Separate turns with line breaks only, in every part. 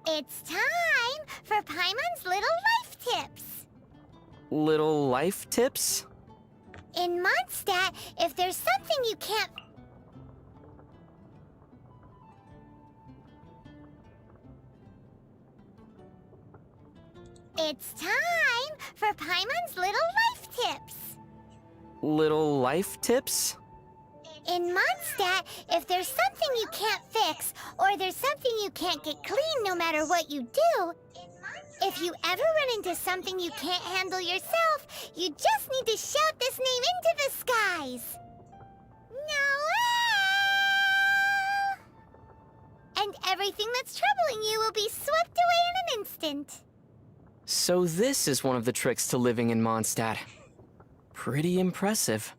It's time for Paimon's Little Life Tips.
Little life tips?
In Mondstadt, if there's something you can't... It's time for Paimon's Little Life Tips.
Little life tips?
In Mondstadt, if there's something you can't fix, or there's something you can't get clean no matter what you do, if you ever run into something you can't handle yourself, you just need to shout this name into the skies. Noelle! And everything that's troubling you will be swept away in an instant.
So this is one of the tricks to living in Mondstadt. Pretty impressive.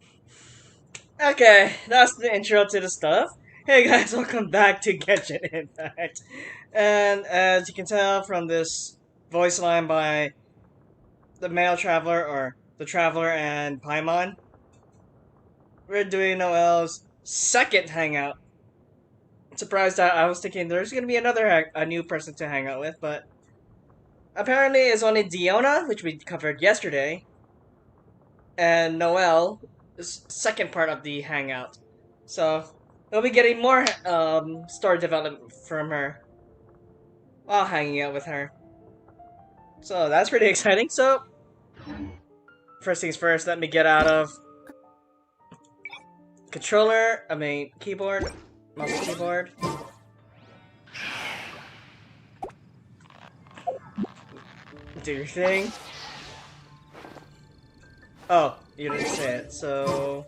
Okay, that's the intro to the stuff. Hey guys, welcome back to Genshin Impact. And as you can tell from this voice line by the male traveler, or the traveler and Paimon, we're doing Noelle's second hangout. Surprised that I was thinking there's gonna be a new person to hang out with, but apparently it's only Diona, which we covered yesterday, and Noelle is second part of the hangout. So we'll be getting more story development from her while hanging out with her. So that's pretty exciting. So first things first, let me get out of keyboard, mouse and keyboard. Do your thing. Oh, you didn't say it, so...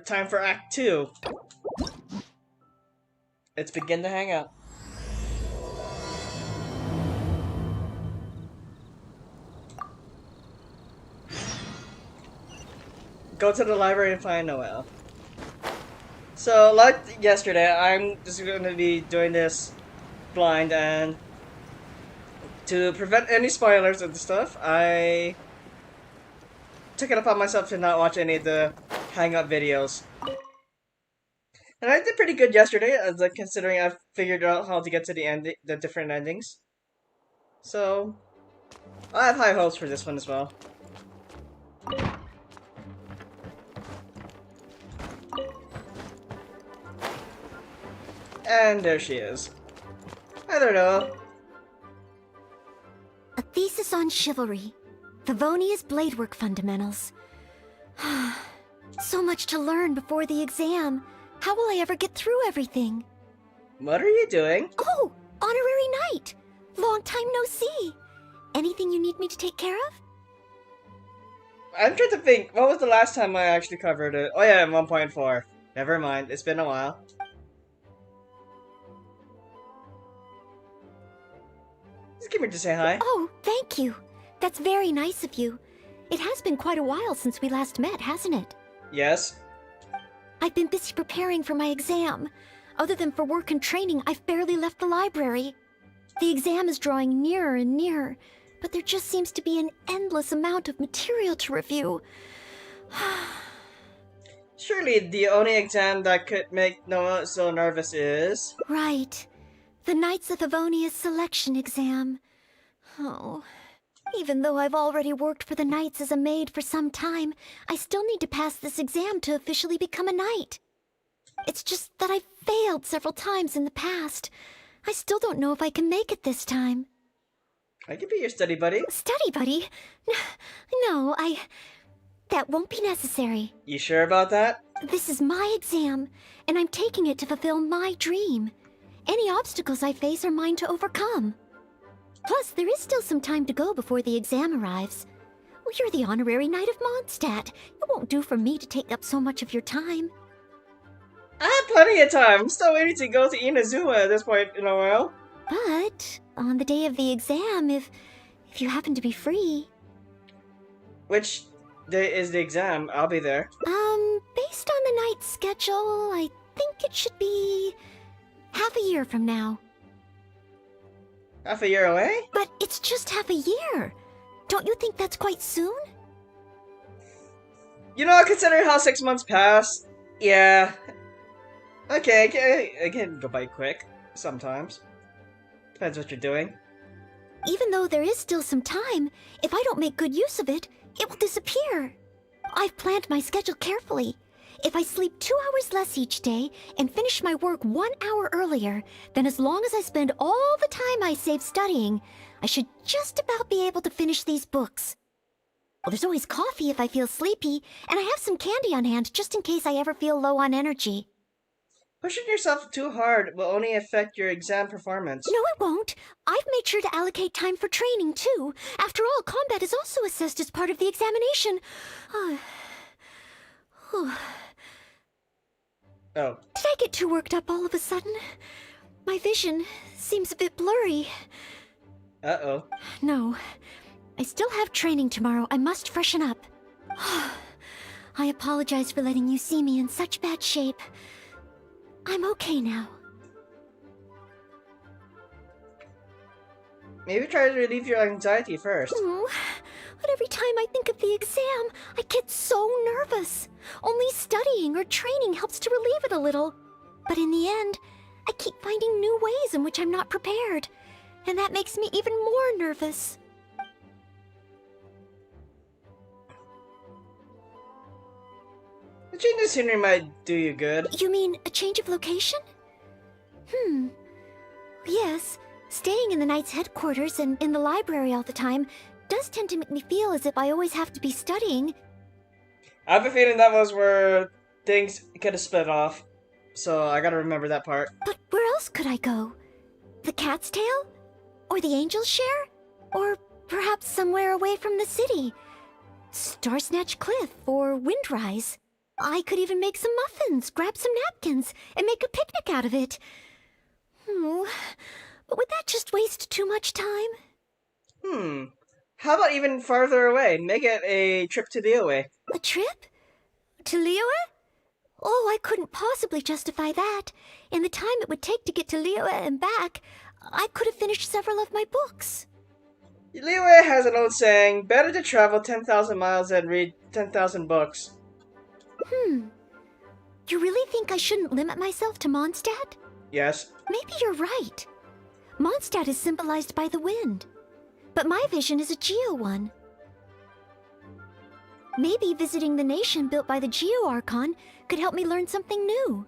Time for Act 2. Let's begin the hangout. Go to the library and find Noelle. So, like yesterday, I'm just going to be doing this blind, and to prevent any spoilers of the stuff, I took it upon myself to not watch any of the Hangout videos. And I did pretty good yesterday, considering I figured out how to get to the different endings. So, I have high hopes for this one as well. And there she is. I don't know.
A thesis on chivalry. Favonia's bladework fundamentals. So much to learn before the exam. How will I ever get through everything?
What are you doing?
Oh, honorary knight. Long time no see. Anything you need me to take care of?
I'm trying to think. What was the last time I actually covered it? Oh yeah, 1.4. Never mind. It's been a while. Just came here to say hi.
Oh, thank you. That's very nice of you. It has been quite a while since we last met, hasn't it?
Yes.
I've been busy preparing for my exam. Other than for work and training, I've barely left the library. The exam is drawing nearer and nearer, but there just seems to be an endless amount of material to review.
Surely the only exam that could make Noah so nervous is...
Right. The Knights of Favonia's selection exam. Oh... Even though I've already worked for the Knights as a maid for some time, I still need to pass this exam to officially become a knight. It's just that I've failed several times in the past. I still don't know if I can make it this time.
I could be your study buddy.
Study buddy? No, that won't be necessary.
You sure about that?
This is my exam, and I'm taking it to fulfill my dream. Any obstacles I face are mine to overcome. Plus, there is still some time to go before the exam arrives. Well, you're the honorary knight of Mondstadt. It won't do for me to take up so much of your time.
I have plenty of time. I'm still waiting to go to Inazuma at this point in a while.
But, on the day of the exam, if you happen to be free...
Which day is the exam? I'll be there.
Based on the night's schedule, I think it should be... half a year from now.
Half a year away?
But it's just half a year. Don't you think that's quite soon?
You know, considering how 6 months passed, yeah. Okay, I can go by quick sometimes. Depends what you're doing.
Even though there is still some time, if I don't make good use of it, it will disappear. I've planned my schedule carefully. If I sleep 2 hours less each day and finish my work 1 hour earlier, then as long as I spend all the time I save studying, I should just about be able to finish these books. Well, there's always coffee if I feel sleepy, and I have some candy on hand just in case I ever feel low on energy.
Pushing yourself too hard will only affect your exam performance.
No, it won't. I've made sure to allocate time for training, too. After all, combat is also assessed as part of the examination.
Oh.
Did I get too worked up all of a sudden? My vision seems a bit blurry.
Uh-oh.
No. I still have training tomorrow. I must freshen up. I apologize for letting you see me in such bad shape. I'm okay now.
Maybe try to relieve your anxiety first.
Oh, but every time I think of the exam, I get so nervous. Only studying or training helps to relieve it a little. But in the end, I keep finding new ways in which I'm not prepared. And that makes me even more nervous.
A change of scenery might do you good.
You mean a change of location? Yes, staying in the Knight's headquarters and in the library all the time does tend to make me feel as if I always have to be studying.
I have a feeling that was where things could have split off. So I gotta remember that part.
But where else could I go? The Cat's Tail? Or the Angel's Share? Or perhaps somewhere away from the city? Starsnatch Cliff or Windrise? I could even make some muffins, grab some napkins, and make a picnic out of it. But would that just waste too much time?
How about even farther away? Make it a trip to Liyue.
A trip? To Liyue? Oh, I couldn't possibly justify that. In the time it would take to get to Liyue and back, I could have finished several of my books.
Liyue has an old saying, better to travel 10,000 miles than read 10,000 books.
You really think I shouldn't limit myself to Mondstadt?
Yes.
Maybe you're right. Mondstadt is symbolized by the wind, but my vision is a Geo one. Maybe visiting the nation built by the Geo Archon could help me learn something new.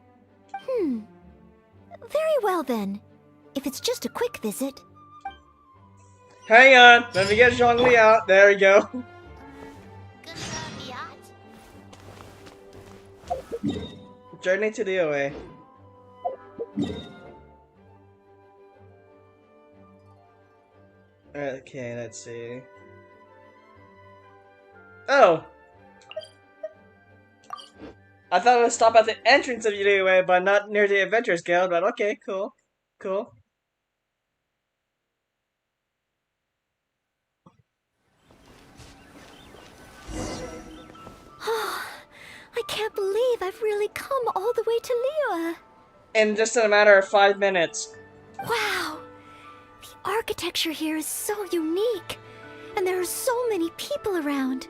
Very well then. If it's just a quick visit.
Hang on, let me get Zhongli out. There we go.
Good luck, yacht.
Journey to Liyue. Okay, let's see. Oh! I thought it would stop at the entrance of Liyue, but not near the Adventurers Guild, but okay, cool. Cool.
I can't believe I've really come all the way to Liyue.
In just a matter of 5 minutes.
Wow! The architecture here is so unique, and there are so many people around.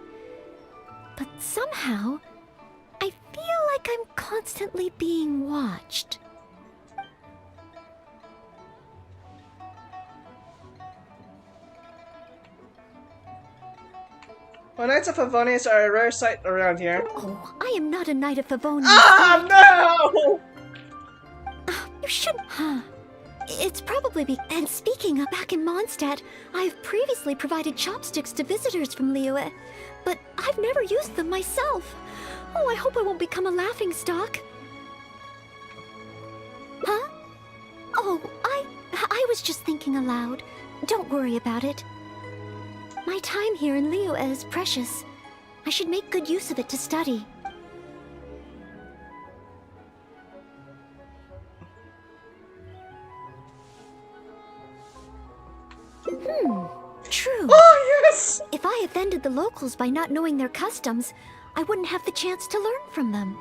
But somehow, I feel like I'm constantly being watched.
Well, Knights of Favonius are a rare sight around here.
Oh, I am not a Knight of Favonius.
Ah, no!
You shouldn't. It's probably And speaking of back in Mondstadt, I've previously provided chopsticks to visitors from Liyue, but I've never used them myself. Oh, I hope I won't become a laughingstock. Huh? Oh, I was just thinking aloud. Don't worry about it. My time here in Liyue is precious. I should make good use of it to study. True.
Oh, yes!
If I offended the locals by not knowing their customs, I wouldn't have the chance to learn from them.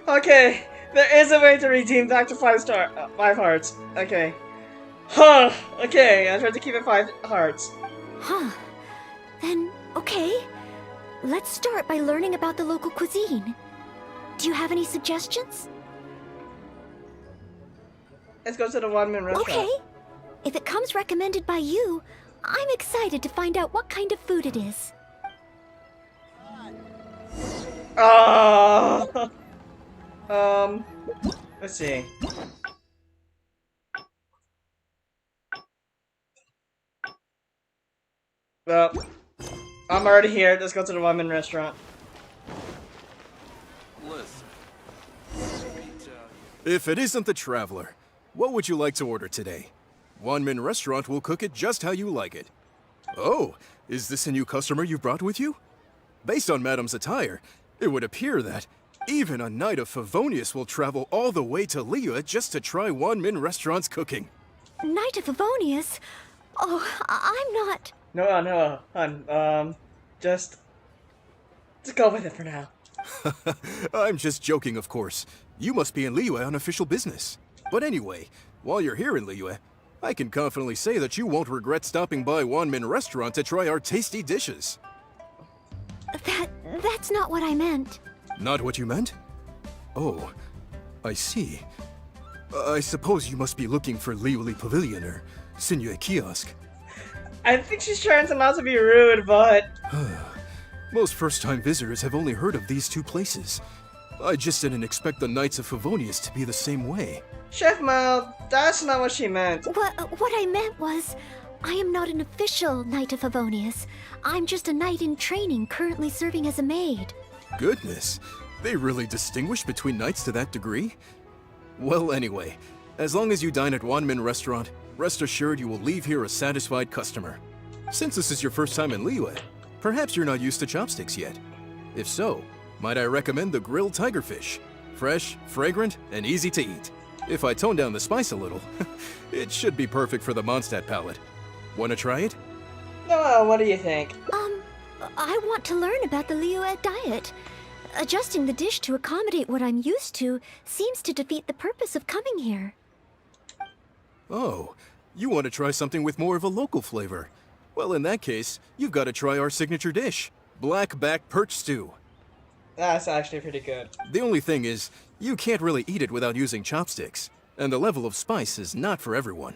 Okay, there is a way to redeem back to 5 hearts. Okay. Huh, okay, I tried to keep it 5 hearts.
Huh. Then, okay. let's start by learning about the local cuisine. Do you have any suggestions?
Let's go to the one-man restaurant.
Okay. If it comes recommended by you, I'm excited to find out what kind of food it is.
Oh. Let's see. Well, I'm already here. Let's go to the one-man restaurant.
If it isn't the Traveler, what would you like to order today? One-man restaurant will cook it just how you like it. Oh, is this a new customer you brought with you? Based on Madam's attire, it would appear that even a Knight of Favonius will travel all the way to Liyue just to try One-man restaurant's cooking.
Knight of Favonius? Oh, I'm not...
No, just go with it for now.
I'm just joking, of course. You must be in Liyue on official business. But anyway, while you're here in Liyue, I can confidently say that you won't regret stopping by One-man restaurant to try our tasty dishes.
That's not what I meant.
Not what you meant? Oh, I see. I suppose you must be looking for Liyue Pavilion or Sinue Kiosk.
I think she's trying to not to be rude, but...
Most first-time visitors have only heard of these two places. I just didn't expect the Knights of Favonius to be the same way.
Chef Mal, that's not what she meant.
What I meant was, I am not an official Knight of Favonius. I'm just a knight in training currently serving as a maid.
Goodness, they really distinguish between knights to that degree? Well, anyway, as long as you dine at One-man restaurant, rest assured you will leave here a satisfied customer. Since this is your first time in Liyue, perhaps you're not used to chopsticks yet. If so, might I recommend the grilled tigerfish? Fresh, fragrant, and easy to eat. If I tone down the spice a little, it should be perfect for the Mondstadt palate. Wanna try it?
No, what do you think?
I want to learn about the Liyue diet. Adjusting the dish to accommodate what I'm used to seems to defeat the purpose of coming here.
Oh, you want to try something with more of a local flavor? Well, in that case, you've got to try our signature dish, black back perch stew.
That's actually pretty good.
The only thing is, you can't really eat it without using chopsticks, and the level of spice is not for everyone.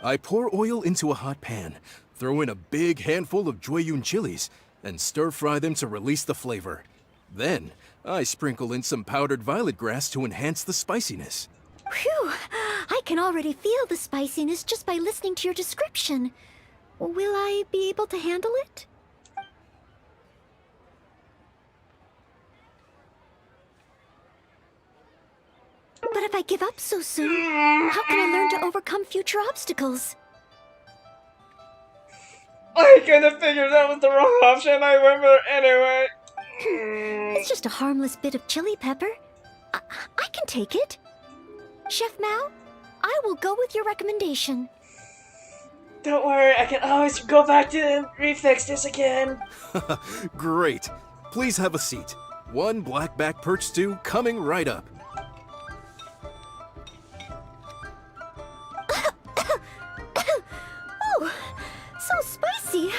I pour oil into a hot pan, throw in a big handful of Jueyun chilies, and stir-fry them to release the flavor. Then, I sprinkle in some powdered violet grass to enhance the spiciness.
Phew! I can already feel the spiciness just by listening to your description. Will I be able to handle it? But if I give up so soon, how can I learn to overcome future obstacles?
I kinda figured that was the wrong option. I went for it anyway.
It's just a harmless bit of chili pepper. I can take it. Chef Mao, I will go with your recommendation.
Don't worry, I can always go back to and refix this again.
Great. Please have a seat. One blackback perch stew coming right up.
Oh, so spicy.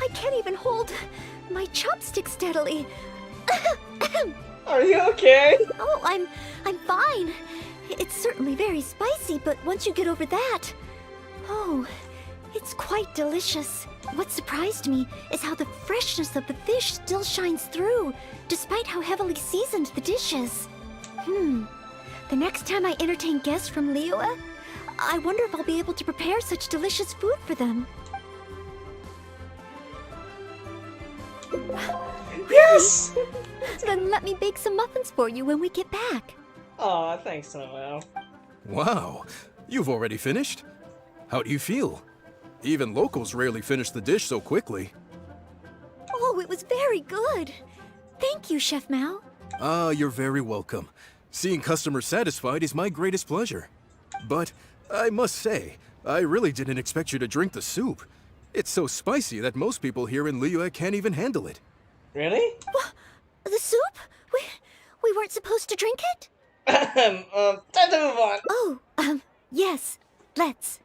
I can't even hold my chopstick steadily.
Are you okay?
Oh, I'm fine. It's certainly very spicy, but once you get over that, oh, it's quite delicious. What surprised me is how the freshness of the fish still shines through, despite how heavily seasoned the dish is. The next time I entertain guests from Liyue, I wonder if I'll be able to prepare such delicious food for them.
Yes!
Then let me bake some muffins for you when we get back.
Aw, thanks, Noelle.
Wow, you've already finished? How do you feel? Even locals rarely finish the dish so quickly.
Oh, it was very good. Thank you, Chef Mao.
Ah, you're very welcome. Seeing customers satisfied is my greatest pleasure. But I must say, I really didn't expect you to drink the soup. It's so spicy that most people here in Liyue can't even handle it.
Really?
What? The soup? We weren't supposed to drink it?
Time to move on.
Oh, yes. Let's.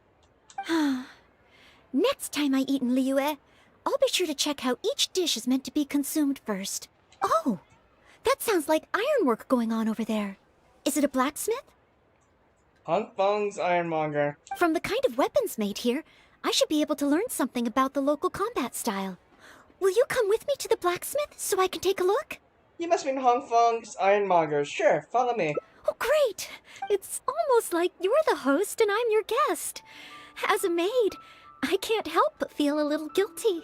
Next time I eat in Liyue, I'll be sure to check how each dish is meant to be consumed first. Oh, that sounds like ironwork going on over there. Is it a blacksmith?
Hong Feng's Ironmonger.
From the kind of weapons made here, I should be able to learn something about the local combat style. Will you come with me to the blacksmith so I can take a look?
You must mean Hong Feng's Ironmonger. Sure, follow me.
Oh, great! It's almost like you're the host and I'm your guest. As a maid, I can't help but feel a little guilty.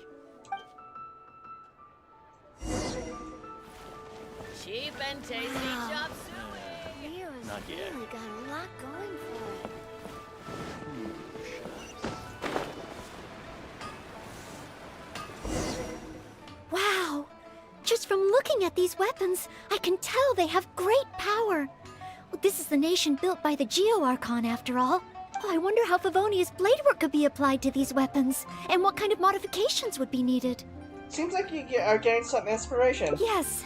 Cheap and tasty chop suey.
Rio's
Not yet.
really got a lot going for it.
Wow! Just from looking at these weapons, I can tell they have great power. Well, this is the nation built by the Geo-Archon, after all. Oh, I wonder how Favonia's blade work could be applied to these weapons, and what kind of modifications would be needed.
Seems like you are getting some inspiration.
Yes,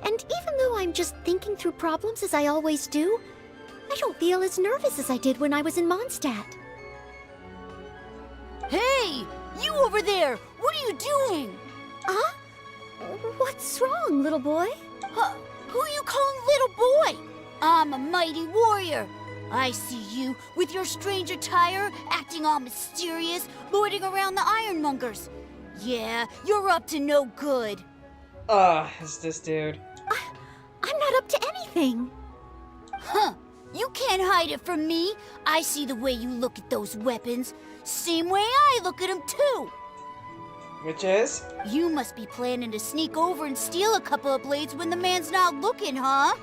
and even though I'm just thinking through problems as I always do, I don't feel as nervous as I did when I was in Mondstadt.
Hey, you over there! What are you doing?
Huh? What's wrong, little boy?
Who you calling little boy? I'm a mighty warrior. I see you with your strange attire, acting all mysterious, lording around the ironmongers. Yeah, you're up to no good.
It's this dude.
I'm not up to anything.
Huh. You can't hide it from me. I see the way you look at those weapons. Same way I look at them too.
Which is?
You must be planning to sneak over and steal a couple of blades when the man's not looking, huh?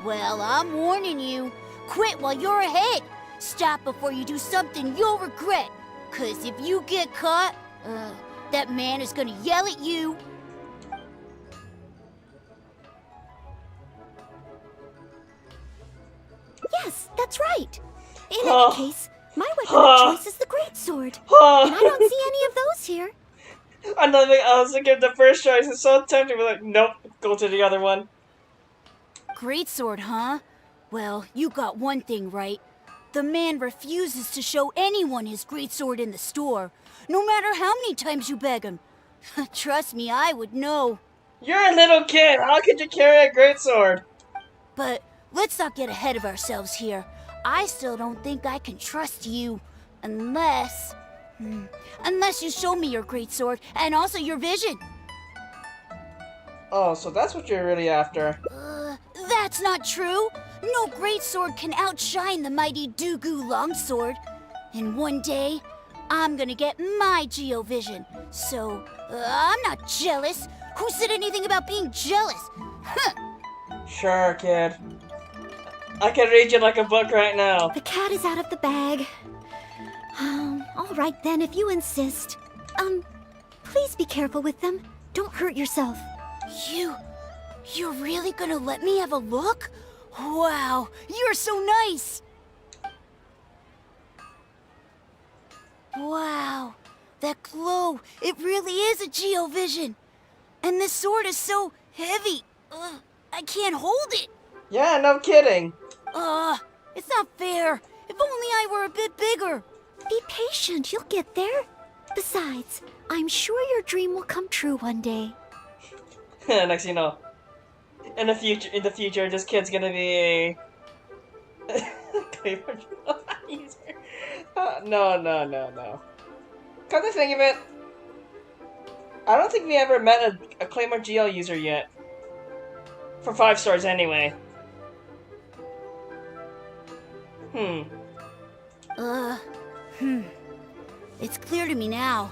Well, I'm warning you. Quit while you're ahead. Stop before you do something you'll regret. 'Cause if you get caught, that man is gonna yell at you.
Yes, that's right. In
Oh.
any case, my weapon of choice is the greatsword. And I don't see any of those here.
I was thinking of the first choice. It's so tempting. We're like, nope, go to the other one.
Greatsword, huh? Well, you got one thing right. The man refuses to show anyone his greatsword in the store, no matter how many times you beg him. Trust me, I would know.
You're a little kid. How could you carry a greatsword?
But let's not get ahead of ourselves here. I still don't think I can trust you, unless you show me your greatsword and also your vision.
Oh, so that's what you're really after.
That's not true. No greatsword can outshine the mighty Dugu longsword. And one day, I'm gonna get my Geovision. So, I'm not jealous. Who said anything about being jealous? Huh.
Sure, kid. I can read you like a book right now.
The cat is out of the bag. All right then, if you insist. Please be careful with them. Don't hurt yourself.
You're really gonna let me have a look? Wow, you're so nice! Wow, that glow, it really is a Geovision. And this sword is so heavy, I can't hold it.
Yeah, no kidding.
It's not fair. If only I were a bit bigger.
Be patient, you'll get there. Besides, I'm sure your dream will come true one day.
Next you know. In the future, this kid's gonna be a Claymore user. No. Come to think of it, I don't think we ever met a Claymore Geo user yet. For 5 stars, anyway.
It's clear to me now.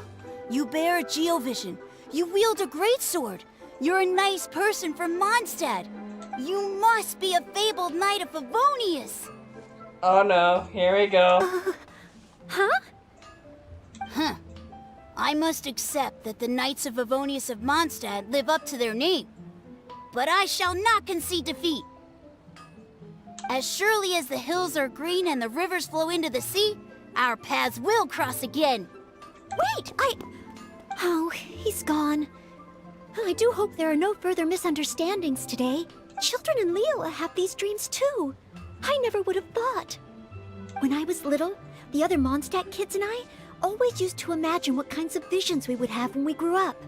You bear a Geovision. You wield a greatsword. You're a nice person from Mondstadt. You must be a fabled knight of Favonius.
Oh no, here we go.
Huh?
I must accept that the Knights of Favonius of Mondstadt live up to their name. But I shall not concede defeat. As surely as the hills are green and the rivers flow into the sea, our paths will cross again.
Wait, Oh, he's gone. I do hope there are no further misunderstandings today. Children in Leola have these dreams too. I never would have thought. When I was little, the other Mondstadt kids and I always used to imagine what kinds of visions we would have when we grew up.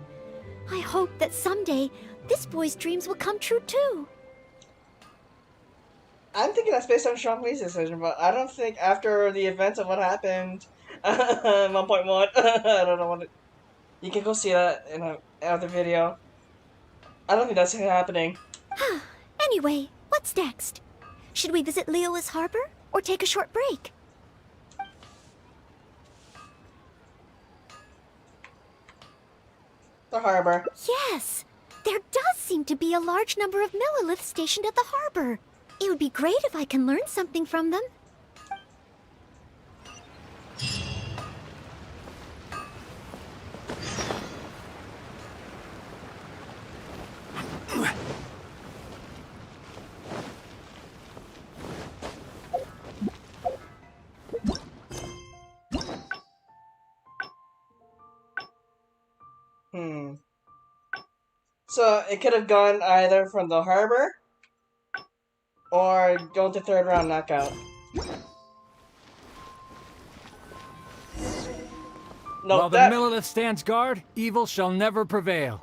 I hope that someday this boy's dreams will come true too.
I'm thinking that's based on Sean Lee's decision, but I don't think after the events of what happened, 1.1, I don't know what it, you can go see that in another video. I don't think that's happening.
Anyway, what's next? Should we visit Liyue's harbor or take a short break?
The harbor.
Yes! There does seem to be a large number of Milliliths stationed at the harbor. It would be great if I can learn something from them.
So it could have gone either from the harbor or go to third round knockout. No,
While the Millilith stands guard, evil shall never prevail.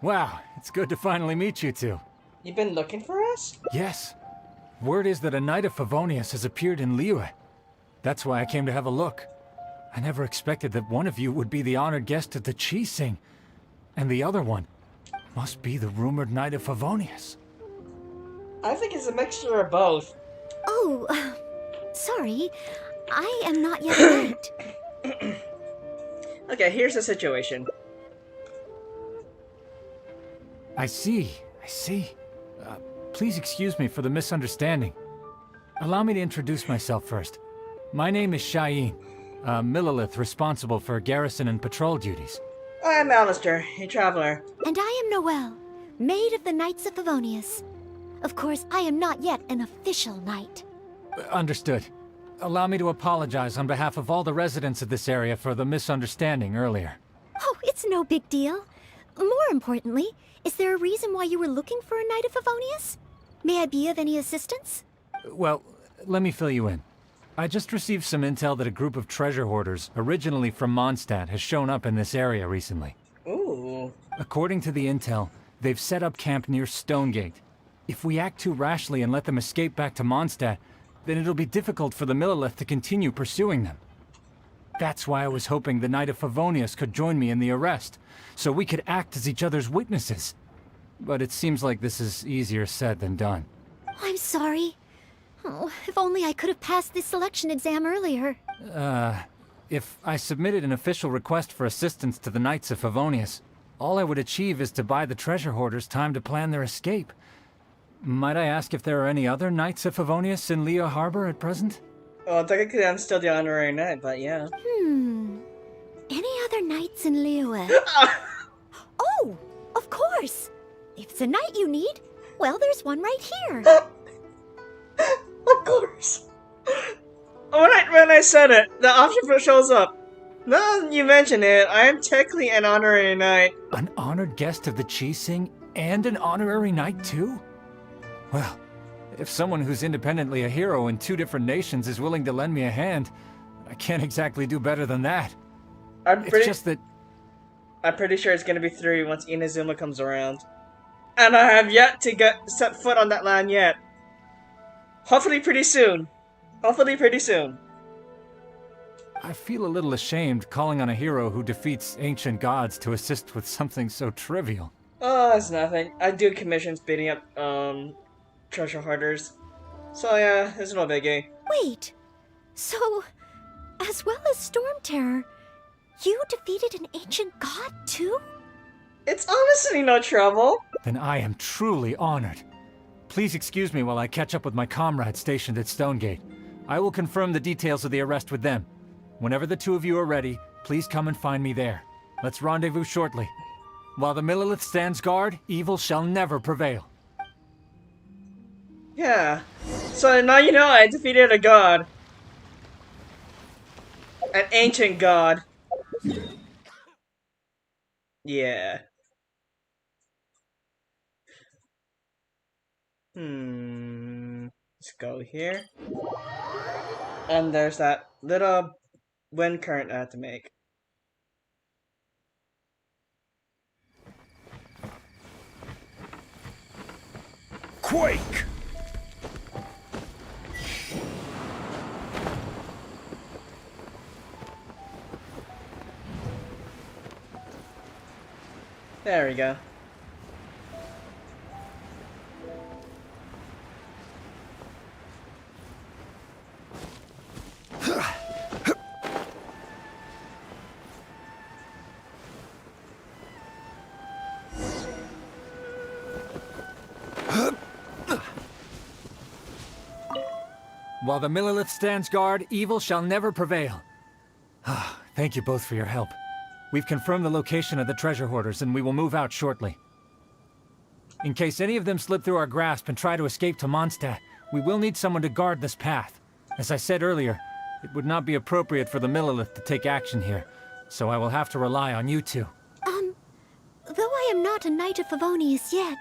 Wow, it's good to finally meet you two.
You've been looking for us?
Yes. Word is that a Knight of Favonius has appeared in Liyue. That's why I came to have a look. I never expected that one of you would be the honored guest at the Chi-Sing. And the other one must be the rumored Knight of Favonius.
I think it's a mixture of both.
Oh, sorry. I am not yet a knight.
Okay, here's the situation.
I see. Please excuse me for the misunderstanding. Allow me to introduce myself first. My name is Shayin, a Millilith responsible for garrison and patrol duties.
I'm Alistair, a traveler.
And I am Noelle, maid of the Knights of Favonius. Of course, I am not yet an official knight.
Understood. Allow me to apologize on behalf of all the residents of this area for the misunderstanding earlier.
Oh, it's no big deal. More importantly, is there a reason why you were looking for a Knight of Favonius? May I be of any assistance?
Well, let me fill you in. I just received some intel that a group of treasure hoarders, originally from Mondstadt, has shown up in this area recently.
Ooh.
According to the intel, they've set up camp near Stonegate. If we act too rashly and let them escape back to Mondstadt, then it'll be difficult for the Millilith to continue pursuing them. That's why I was hoping the Knight of Favonius could join me in the arrest, so we could act as each other's witnesses. But it seems like this is easier said than done.
I'm sorry. Oh, if only I could have passed this selection exam earlier.
If I submitted an official request for assistance to the Knights of Favonius, all I would achieve is to buy the treasure hoarders time to plan their escape. Might I ask if there are any other Knights of Favonius in Liyue Harbor at present?
Well, technically I'm still the honorary knight, but yeah.
Any other knights in Liyue? Oh, of course! If it's a knight you need, well, there's one right here.
Of course. When I said it, the option shows up. Now that you mention it, I am technically an honorary knight.
An honored guest of the Chi-Sing and an honorary knight too? Well, if someone who's independently a hero in two different nations is willing to lend me a hand, I can't exactly do better than that. It's just that...
I'm pretty sure it's gonna be 3 once Inazuma comes around. And I have yet to set foot on that land yet. Hopefully pretty soon.
I feel a little ashamed calling on a hero who defeats ancient gods to assist with something so trivial.
Oh, that's nothing. I do commissions beating up, treasure hoarders. So yeah, it's no biggie.
Wait, so, as well as Storm Terror, you defeated an ancient god too?
It's honestly no trouble.
Then I am truly honored. Please excuse me while I catch up with my comrades stationed at Stonegate. I will confirm the details of the arrest with them. Whenever the two of you are ready, please come and find me there. Let's rendezvous shortly. While the Millilith stands guard, evil shall never prevail.
Yeah. So now you know I defeated a god. An ancient god. Yeah. Let's go here. And there's that little when current I have to make.
Quake!
There we go.
While the Millilith stands guard, evil shall never prevail. Thank you both for your help. We've confirmed the location of the treasure hoarders, and we will move out shortly. In case any of them slip through our grasp and try to escape to Mondstadt, we will need someone to guard this path. As I said earlier, it would not be appropriate for the Millilith to take action here, so I will have to rely on you two.
Though I am not a Knight of Favonius yet,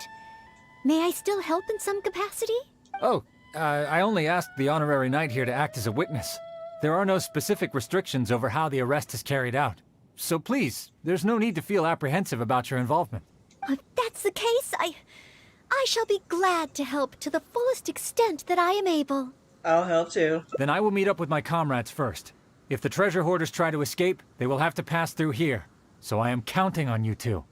may I still help in some capacity?
Oh, I only asked the honorary knight here to act as a witness. There are no specific restrictions over how the arrest is carried out. So please, there's no need to feel apprehensive about your involvement.
If that's the case, I shall be glad to help to the fullest extent that I am able.
I'll help too.
Then I will meet up with my comrades first. If the treasure hoarders try to escape, they will have to pass through here. So I am counting on you two.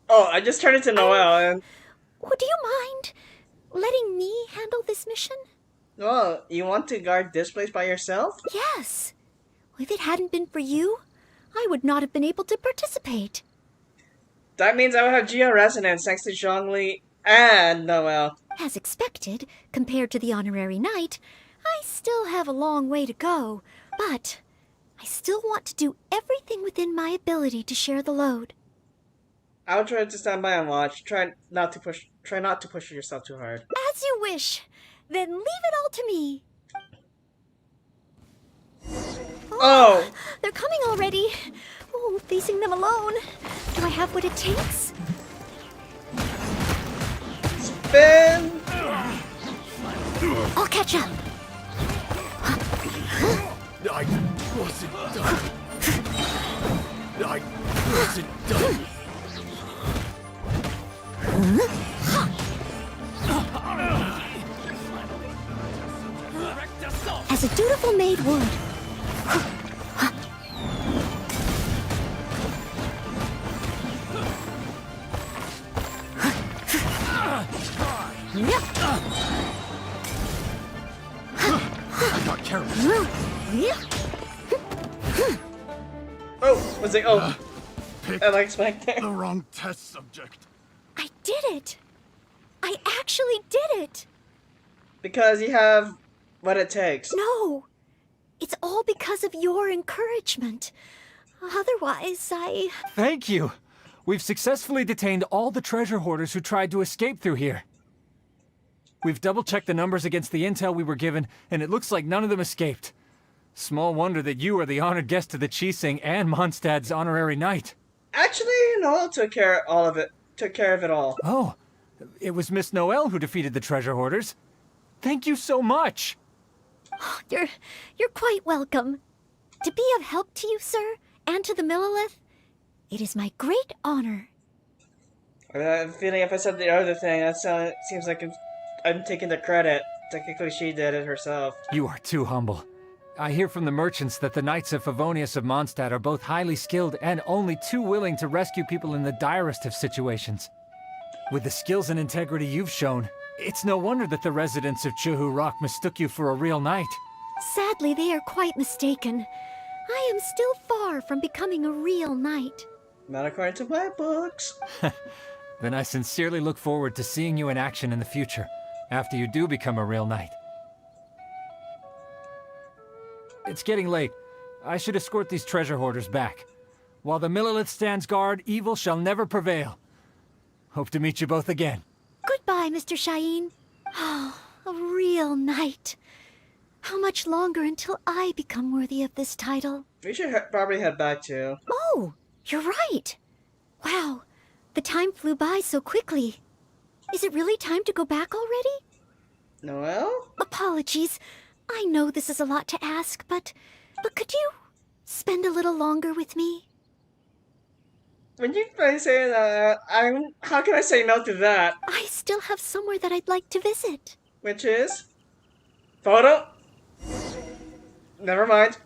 Oh, I just turned into Noelle and...
Would you mind letting me handle this mission?
Oh, you want to guard this place by yourself?
Yes. If it hadn't been for you, I would not have been able to participate.
That means I would have Geo Resonance next to Zhongli and Noelle.
As expected, compared to the honorary knight, I still have a long way to go, but I still want to do everything within my ability to share the load.
I'll try to stand by and watch. Try not to push yourself too hard.
As you wish. Then leave it all to me.
Oh!
They're coming already. Oh, facing them alone. Do I have what it takes?
Spin!
I'll catch up.
I wasn't done. I wasn't done.
As a dutiful maid would.
I got careless.
Oh, was it? Oh,
Picked
unexpected.
the wrong test subject.
I did it. I actually did it.
Because you have what it takes.
No. It's all because of your encouragement. Otherwise,
Thank you! We've successfully detained all the treasure hoarders who tried to escape through here. We've double-checked the numbers against the intel we were given, and it looks like none of them escaped. Small wonder that you are the honored guest of the Qixing and Mondstadt's honorary knight.
Actually, Noelle took care of all of it. Took care of it all.
Oh, it was Miss Noelle who defeated the treasure hoarders. Thank you so much!
you're quite welcome. To be of help to you, sir, and to the Millilith, it is my great honor.
I have a feeling if I said the other thing, that seems like I'm taking the credit. Technically, she did it herself.
You are too humble. I hear from the merchants that the Knights of Favonius of Mondstadt are both highly skilled and only too willing to rescue people in the direst of situations. With the skills and integrity you've shown, it's no wonder that the residents of Chuhu Rock mistook you for a real knight.
Sadly, they are quite mistaken. I am still far from becoming a real knight.
Not according to my books.
Then I sincerely look forward to seeing you in action in the future, after you do become a real knight. It's getting late. I should escort these treasure hoarders back. While the Millilith stands guard, evil shall never prevail. Hope to meet you both again.
Goodbye, Mr. Shaheen. Oh, a real knight. How much longer until I become worthy of this title?
We should probably head back too.
Oh, you're right. Wow, the time flew by so quickly. Is it really time to go back already?
Noelle?
Apologies. I know this is a lot to ask, but could you spend a little longer with me?
When you say that, how can I say no to that?
I still have somewhere that I'd like to visit.
Which is? Photo? Never mind.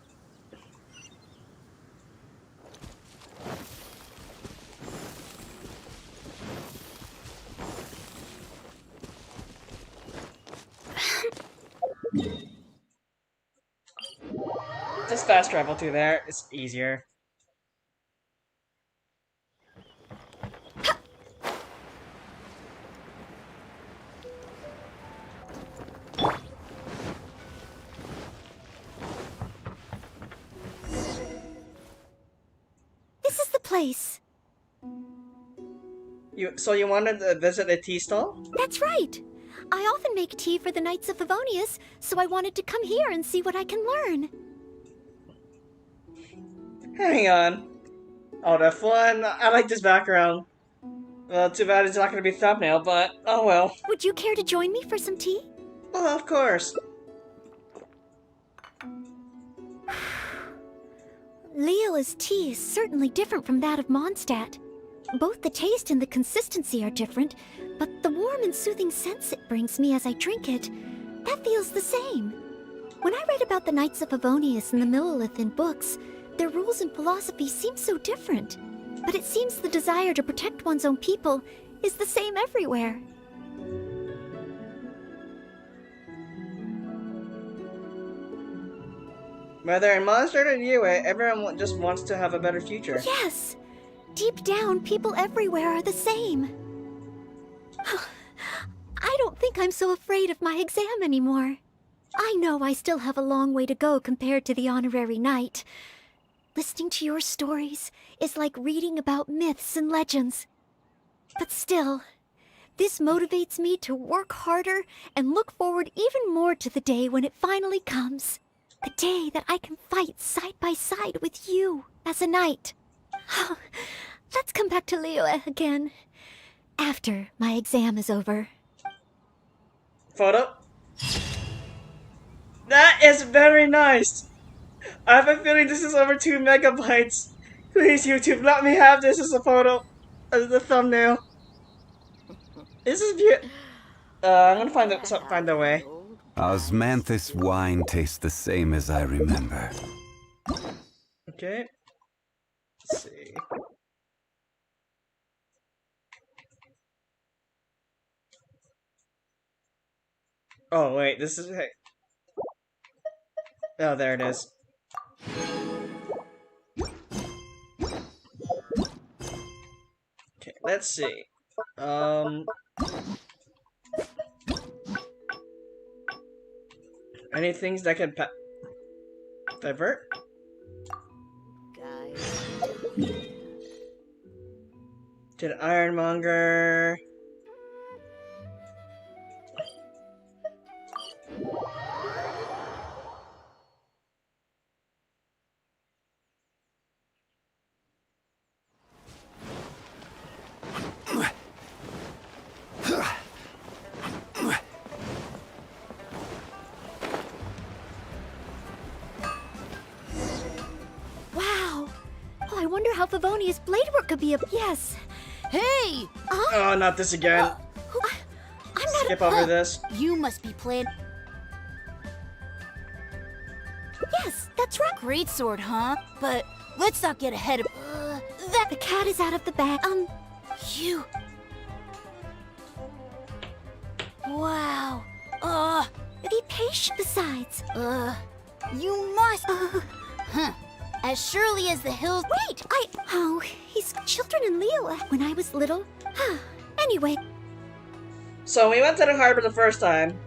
Just fast travel to there, it's easier.
This is the place.
So you wanted to visit a tea stall?
That's right. I often make tea for the Knights of Favonius, so I wanted to come here and see what I can learn.
Hang on. Oh, that's fun. I like this background. Well, too bad it's not going to be thumbnail, but oh well.
Would you care to join me for some tea?
Well, of course.
Leola's tea is certainly different from that of Mondstadt. Both the taste and the consistency are different, but the warm and soothing sense it brings me as I drink it, that feels the same. When I read about the Knights of Favonius and the Millelith in books, their rules and philosophy seem so different. But it seems the desire to protect one's own people is the same everywhere.
Whether in Monster or UA, everyone just wants to have a better future.
Yes! Deep down, people everywhere are the same. I don't think I'm so afraid of my exam anymore. I know I still have a long way to go compared to the honorary knight. Listening to your stories is like reading about myths and legends. But still, this motivates me to work harder and look forward even more to the day when it finally comes. The day that I can fight side by side with you as a knight. Let's come back to Liyue again. After my exam is over.
Photo? That is very nice! I have a feeling this is over 2 megabytes. Please, YouTube, let me have this as a photo. As the thumbnail. This is beautiful. I'm gonna find a way.
Osmanthus wine tastes the same as I remember.
Okay. Let's see. Oh, wait, this is... Hey. Oh, there it is. Okay, let's see. Any things that can divert? To the Ironmonger.
Wow! Oh, I wonder how Favonius blade work could be a... Yes!
Hey!
Oh, not this again.
I'm not
Skip over this.
You must be playing
Yes, that's right!
great sword, huh? But let's not get ahead of... that...
The cat is out of the bag.
You... Wow.
Be patient besides.
You must... Huh. As surely as the hills...
Wait! Oh, he's children in Liyue when I was little. Anyway,
So we went to the harbor the first time.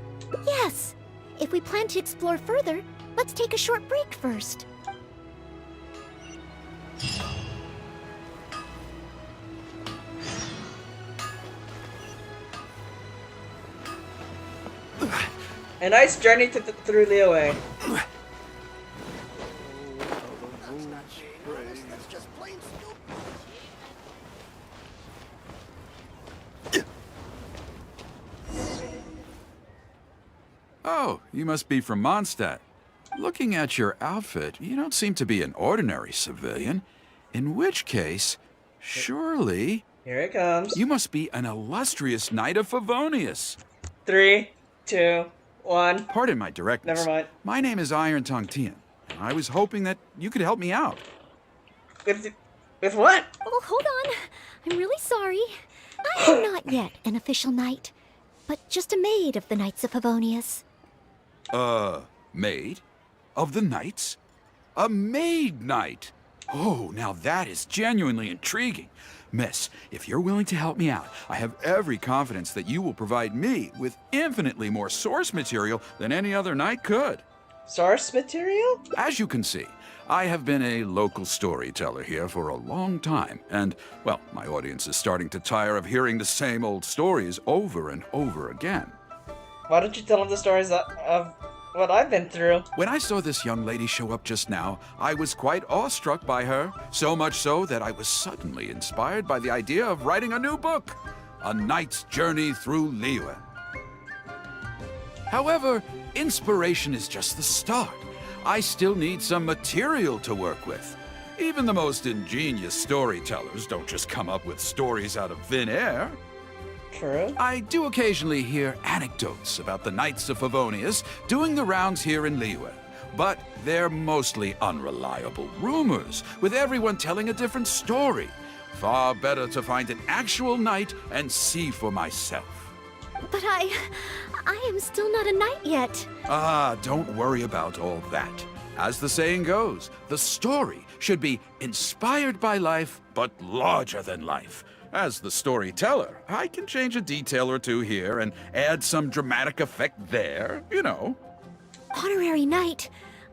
yes. If we plan to explore further, let's take a short break first.
A nice journey through Liyue.
Oh, you must be from Mondstadt. Looking at your outfit, you don't seem to be an ordinary civilian. In which case, surely...
Here it comes.
You must be an illustrious knight of Favonius.
3, 2, 1.
Pardon my directness.
Never mind.
My name is Iron Tongue Tian. I was hoping that you could help me out.
With what?
Oh, hold on. I'm really sorry. I am not yet an official knight, but just a maid of the Knights of Favonius.
Maid? Of the knights? A maid knight? Oh, now that is genuinely intriguing. Miss, if you're willing to help me out, I have every confidence that you will provide me with infinitely more source material than any other knight could.
Source material?
As you can see, I have been a local storyteller here for a long time, and, well, my audience is starting to tire of hearing the same old stories over and over again.
Why don't you tell them the stories of what I've been through?
When I saw this young lady show up just now, I was quite awestruck by her, so much so that I was suddenly inspired by the idea of writing a new book, A Knight's Journey Through Liyue. However, inspiration is just the start. I still need some material to work with. Even the most ingenious storytellers don't just come up with stories out of thin air.
True.
I do occasionally hear anecdotes about the Knights of Favonius doing the rounds here in Liyue, but they're mostly unreliable rumors, with everyone telling a different story. Far better to find an actual knight and see for myself.
But I am still not a knight yet.
Ah, don't worry about all that. As the saying goes, the story should be inspired by life, but larger than life. As the storyteller, I can change a detail or two here and add some dramatic effect there, you know.
Honorary knight,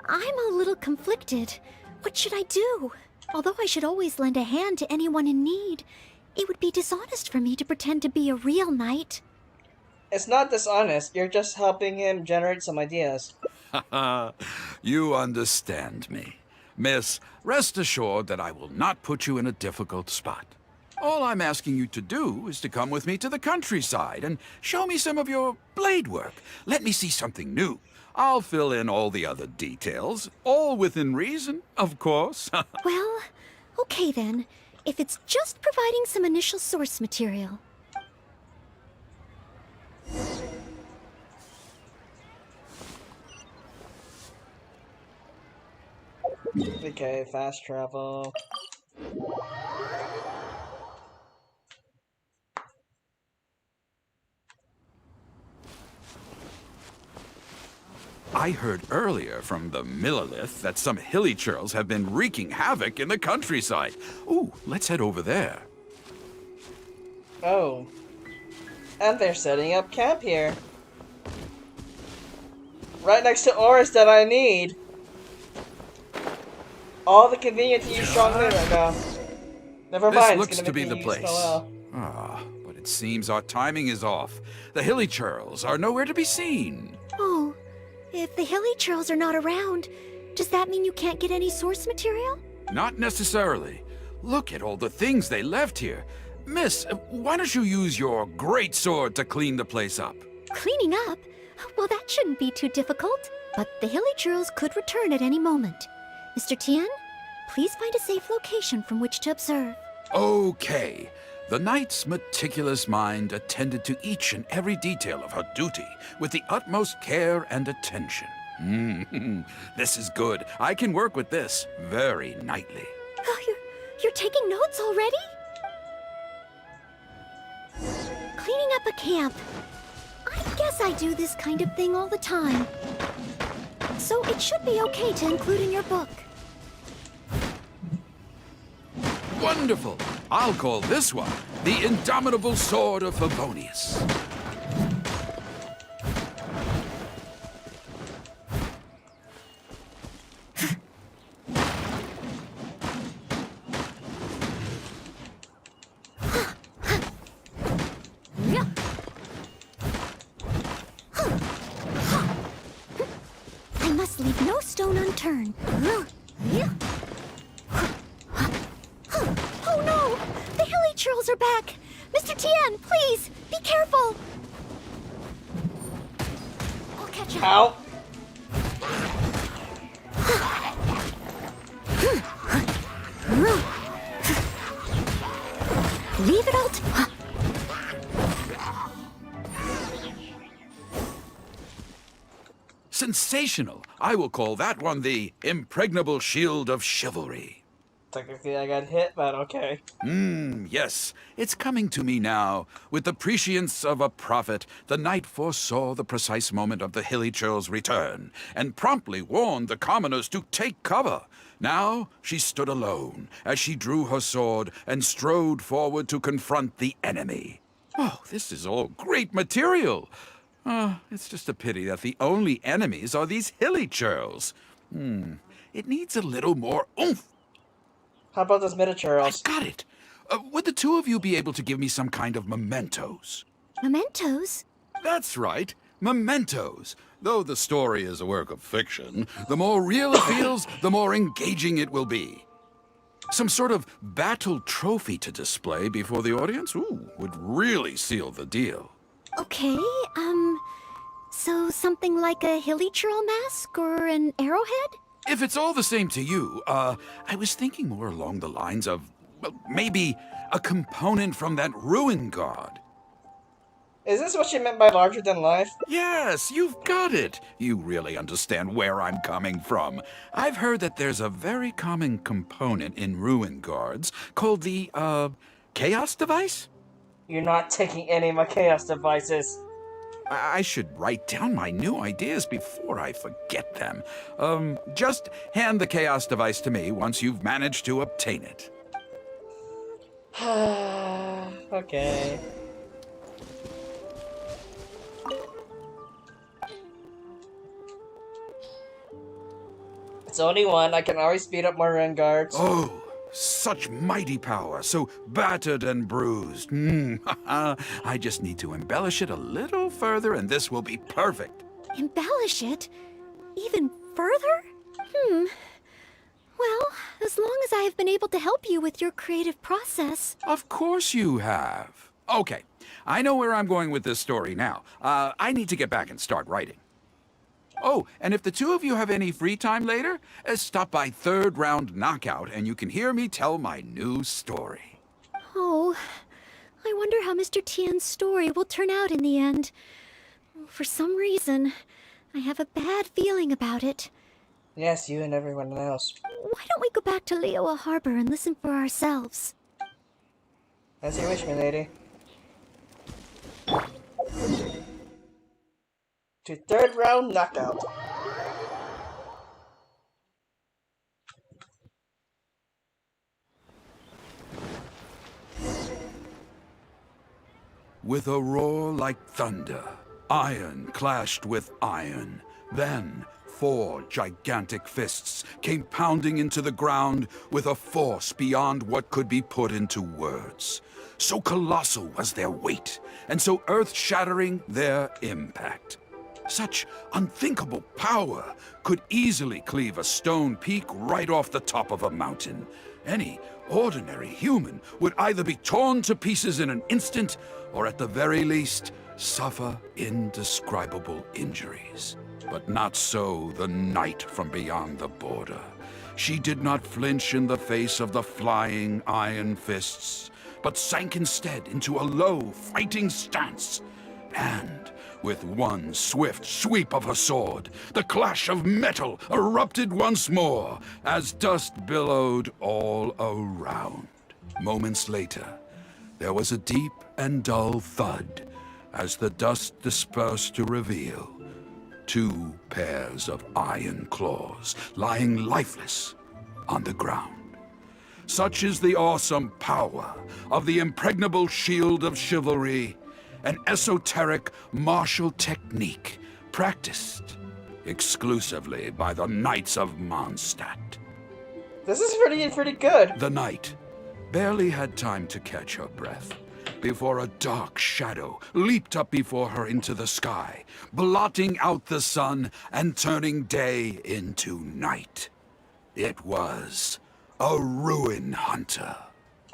I'm a little conflicted. What should I do? Although I should always lend a hand to anyone in need, it would be dishonest for me to pretend to be a real knight.
It's not dishonest. You're just helping him generate some ideas.
You understand me. Miss, rest assured that I will not put you in a difficult spot. All I'm asking you to do is to come with me to the countryside and show me some of your blade work. Let me see something new. I'll fill in all the other details, all within reason, of course.
Well, okay then, if it's just providing some initial source material.
Okay, fast travel.
I heard earlier from the Millilith that some hilly churls have been wreaking havoc in the countryside. Ooh, let's head over there.
Oh. And they're setting up camp here. Right next to ores that I need. All the convenient to use strong wind right now. Never
This
mind,
looks
it's
to
gonna
be
make
the
me
place.
use Noelle.
Ah, but it seems our timing is off. The hilly churls are nowhere to be seen.
Oh, if the hilly churls are not around, does that mean you can't get any source material?
Not necessarily. Look at all the things they left here. Miss, why don't you use your great sword to clean the place up?
Cleaning up? Well, that shouldn't be too difficult. But the hilly churls could return at any moment. Mr. Tian, please find a safe location from which to observe.
Okay. The knight's meticulous mind attended to each and every detail of her duty with the utmost care and attention. This is good. I can work with this very knightly.
Oh, you're taking notes already? Cleaning up a camp. I guess I do this kind of thing all the time. So it should be okay to include in your book.
Wonderful! I'll call this one the Indomitable Sword of Favonius.
I must leave no stone unturned. girls are back! Mr. Tien, please, be careful! I'll catch up.
Ow!
Leave it all to...
Sensational! I will call that one the Impregnable Shield of Chivalry.
Technically, I got hit, but okay.
Yes, it's coming to me now. With the prescience of a prophet, the knight foresaw the precise moment of the hilly churl's return, and promptly warned the commoners to take cover. Now she stood alone, as she drew her sword and strode forward to confront the enemy. Oh, this is all great material. It's just a pity that the only enemies are these hilly churls. It needs a little more oomph.
How about those miniature
I
elves?
got it. Would the two of you be able to give me some kind of mementos?
Mementos?
That's right, mementos. Though the story is a work of fiction, the more real it feels, the more engaging it will be. Some sort of battle trophy to display before the audience, would really seal the deal.
Okay, so something like a hilly churl mask or an arrowhead?
If it's all the same to you, I was thinking more along the lines of, well, maybe a component from that ruin guard.
Is this what you meant by larger than life?
Yes, you've got it. You really understand where I'm coming from. I've heard that there's a very common component in ruin guards called the, chaos device?
You're not taking any of my chaos devices.
I should write down my new ideas before I forget them. Just hand the chaos device to me once you've managed to obtain it.
Okay. It's only one. I can always speed up more run guards.
Oh, such mighty power, so battered and bruised. I just need to embellish it a little further and this will be perfect.
Embellish it? Even further? Well, as long as I have been able to help you with your creative process.
Of course you have. Okay, I know where I'm going with this story now. I need to get back and start writing. Oh, and if the two of you have any free time later, stop by Third Round Knockout and you can hear me tell my new story.
Oh, I wonder how Mr. Tien's story will turn out in the end. For some reason, I have a bad feeling about it.
Yes, you and everyone else.
Why don't we go back to Liyue Harbor and listen for ourselves?
As you wish, my lady. To Third Round Knockout.
With a roar like thunder, iron clashed with iron. Then 4 gigantic fists came pounding into the ground with a force beyond what could be put into words. So colossal was their weight, and so earth-shattering their impact. Such unthinkable power could easily cleave a stone peak right off the top of a mountain. Any ordinary human would either be torn to pieces in an instant, or at the very least, suffer indescribable injuries. But not so the knight from beyond the border. She did not flinch in the face of the flying iron fists, but sank instead into a low, fighting stance. And with one swift sweep of her sword, the clash of metal erupted once more as dust billowed all around. Moments later, there was a deep and dull thud as the dust dispersed to reveal 2 pairs of iron claws lying lifeless on the ground. Such is the awesome power of the Impregnable Shield of Chivalry, an esoteric martial technique practiced exclusively by the Knights of Mondstadt.
This is pretty good.
The knight barely had time to catch her breath before a dark shadow leaped up before her into the sky, blotting out the sun and turning day into night. It was a ruin hunter.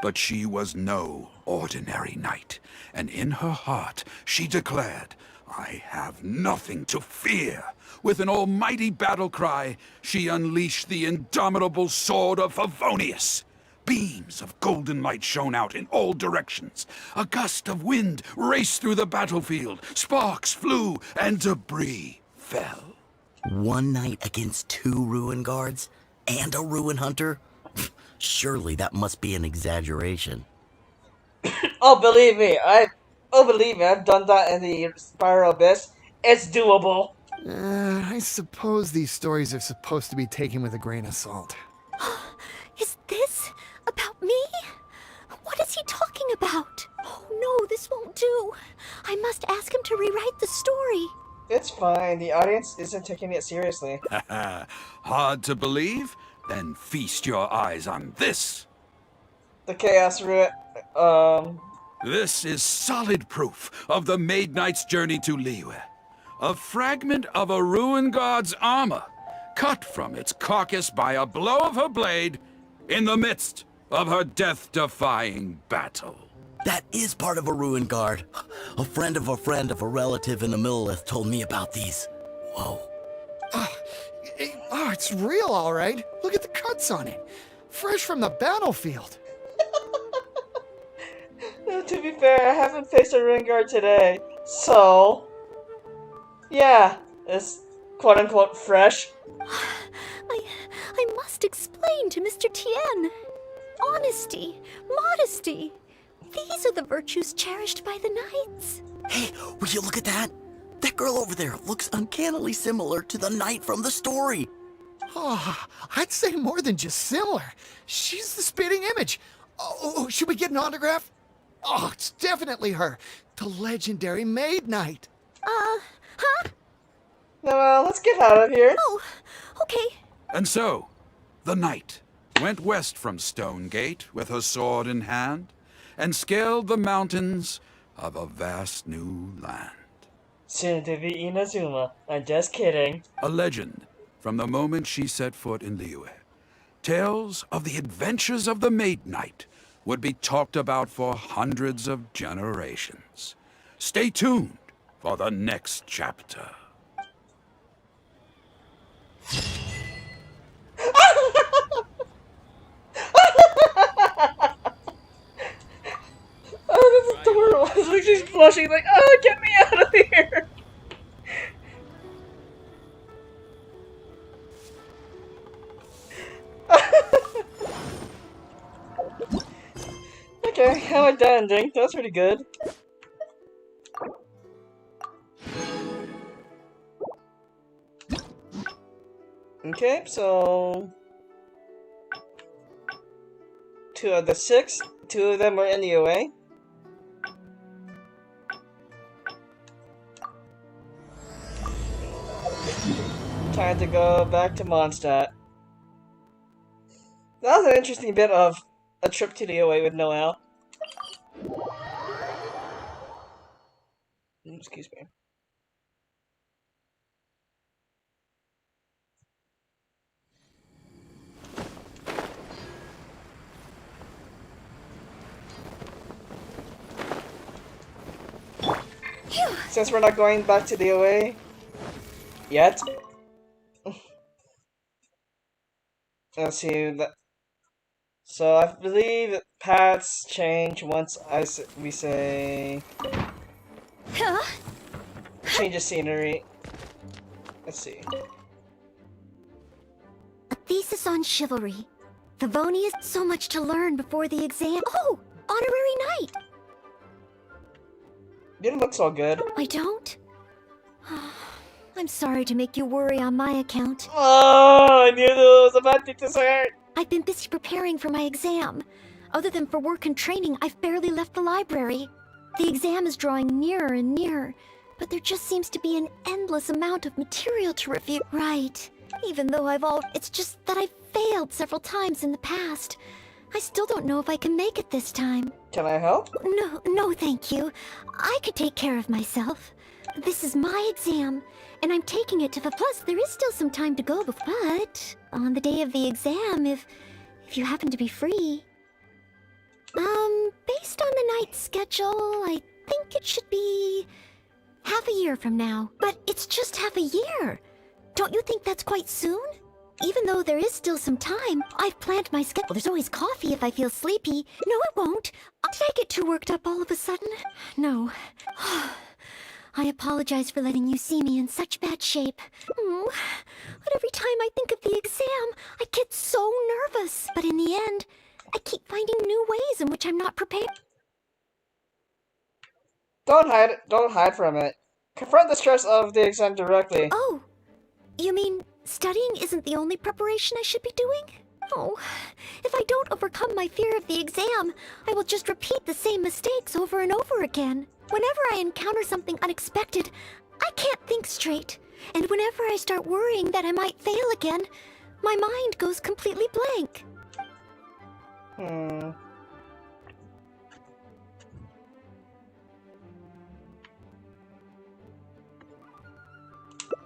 But she was no ordinary knight, and in her heart she declared, "I have nothing to fear." With an almighty battle cry, she unleashed the indomitable sword of Favonius. Beams of golden light shone out in all directions. A gust of wind raced through the battlefield. Sparks flew, and debris fell.
One knight against 2 ruin guards? And a ruin hunter? Surely that must be an exaggeration.
Oh, believe me, I've done that in the Spiral Abyss. It's doable.
I suppose these stories are supposed to be taken with a grain of salt.
Is this about me? What is he talking about? Oh no, this won't do. I must ask him to rewrite the story.
It's fine. The audience isn't taking it seriously.
Hard to believe? Then feast your eyes on this.
The Chaos Root,
This is solid proof of the Maid Knight's journey to Liyue. A fragment of a ruin god's armor, cut from its carcass by a blow of her blade in the midst of her death-defying battle.
That is part of a ruin guard. A friend of a relative in the Millelith told me about these. Whoa.
It's real, all right. Look at the cuts on it. Fresh from the battlefield.
To be fair, I haven't faced a ruin guard today, so yeah, it's quote-unquote fresh.
I must explain to Mr. Tien. Honesty, modesty. These are the virtues cherished by the knights.
Hey, will you look at that? That girl over there looks uncannily similar to the knight from the story.
Oh, I'd say more than just similar. She's the spitting image. Oh, should we get an autograph? Oh, it's definitely her. The legendary Maid Knight.
Huh?
Well, let's get out of here.
Oh, okay.
And so, the knight went west from Stonegate with her sword in hand and scaled the mountains of a vast new land.
Soon to be Inazuma. I'm just kidding.
A legend from the moment she set foot in Liyue. Tales of the adventures of the Maid Knight would be talked about for hundreds of generations. Stay tuned for the next chapter.
Oh, that's adorable. It's like she's blushing, like, oh, get me out of here. Okay, I like that ending. That's pretty good. Okay, so 2 of the 6, 2 of them are in the UA. Time to go back to Mondstadt. That was an interesting bit of a trip to the OA with Noelle. Excuse me. Since we're not going back to the OA yet, let's see that. So I believe paths change once we say change of scenery. Let's see.
A thesis on chivalry. Favonius, so much to learn before the exam. Oh, honorary knight.
You don't look so good.
I don't? I'm sorry to make you worry on my account.
Oh, I knew that was a bad thing to say.
I've been busy preparing for my exam. Other than for work and training, I've barely left the library. The exam is drawing nearer and nearer, but there just seems to be an endless amount of material to review. Right. Even though it's just that I've failed several times in the past. I still don't know if I can make it this time.
Can I help?
No, thank you. I could take care of myself. This is my exam, and I'm taking it to the plus. There is still some time to go, but on the day of the exam, if you happen to be free. Based on the night's schedule, I think it should be half a year from now. But it's just half a year. Don't you think that's quite soon? Even though there is still some time, I've planned my schedule. There's always coffee if I feel sleepy. No, it won't. Did I get too worked up all of a sudden? No. I apologize for letting you see me in such bad shape. But every time I think of the exam, I get so nervous. But in the end, I keep finding new ways in which I'm not prepared.
Don't hide from it. Confront the stress of the exam directly.
Oh, you mean studying isn't the only preparation I should be doing? Oh, if I don't overcome my fear of the exam, I will just repeat the same mistakes over and over again. Whenever I encounter something unexpected, I can't think straight. And whenever I start worrying that I might fail again, my mind goes completely blank.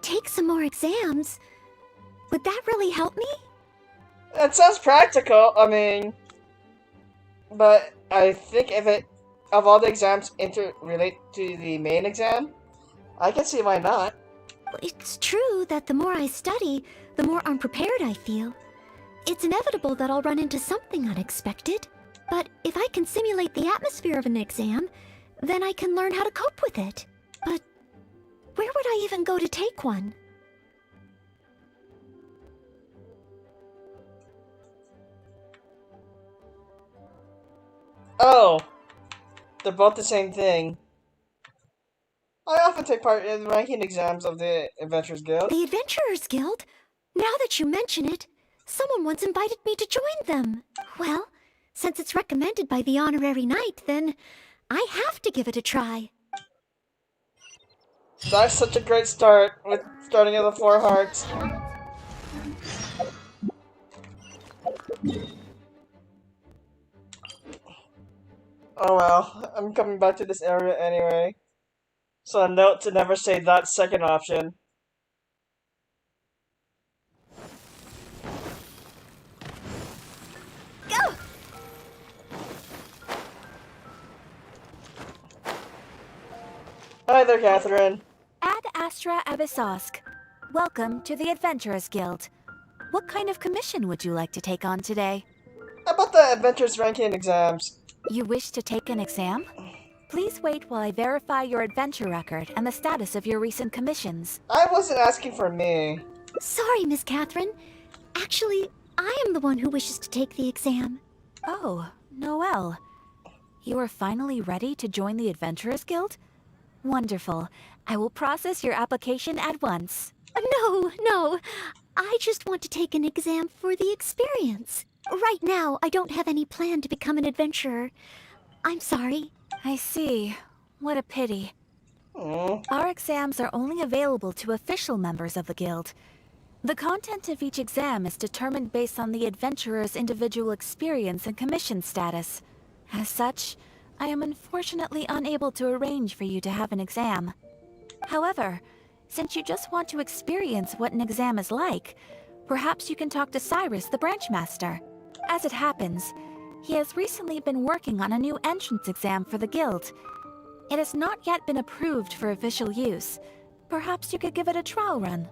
Take some more exams? Would that really help me?
It sounds practical, I mean... But I think if it... Of all the exams interrelate to the main exam, I can see why not.
It's true that the more I study, the more unprepared I feel. It's inevitable that I'll run into something unexpected. But if I can simulate the atmosphere of an exam, then I can learn how to cope with it. But where would I even go to take one?
Oh! They're both the same thing. I often take part in the ranking exams of the Adventurers Guild.
The Adventurers Guild? Now that you mention it, someone once invited me to join them. Well, since it's recommended by the honorary knight, then I have to give it a try.
That's such a great start with starting at the 4 hearts. Oh well, I'm coming back to this area anyway. So a note to never say that second option.
Go!
Hi there, Catherine.
Ad Astra Abyssosk. Welcome to the Adventurers Guild. What kind of commission would you like to take on today?
How about the Adventurers ranking exams?
You wish to take an exam? Please wait while I verify your adventure record and the status of your recent commissions.
I wasn't asking for me.
Sorry, Miss Catherine. Actually, I am the one who wishes to take the exam.
Oh, Noelle. You are finally ready to join the Adventurers Guild? Wonderful. I will process your application at once.
No. I just want to take an exam for the experience. Right now, I don't have any plan to become an adventurer. I'm sorry.
I see. What a pity.
Aww.
Our exams are only available to official members of the guild. The content of each exam is determined based on the adventurer's individual experience and commission status. As such, I am unfortunately unable to arrange for you to have an exam. However, since you just want to experience what an exam is like, perhaps you can talk to Cyrus, the branch master. As it happens, he has recently been working on a new entrance exam for the guild. It has not yet been approved for official use. Perhaps you could give it a trial run.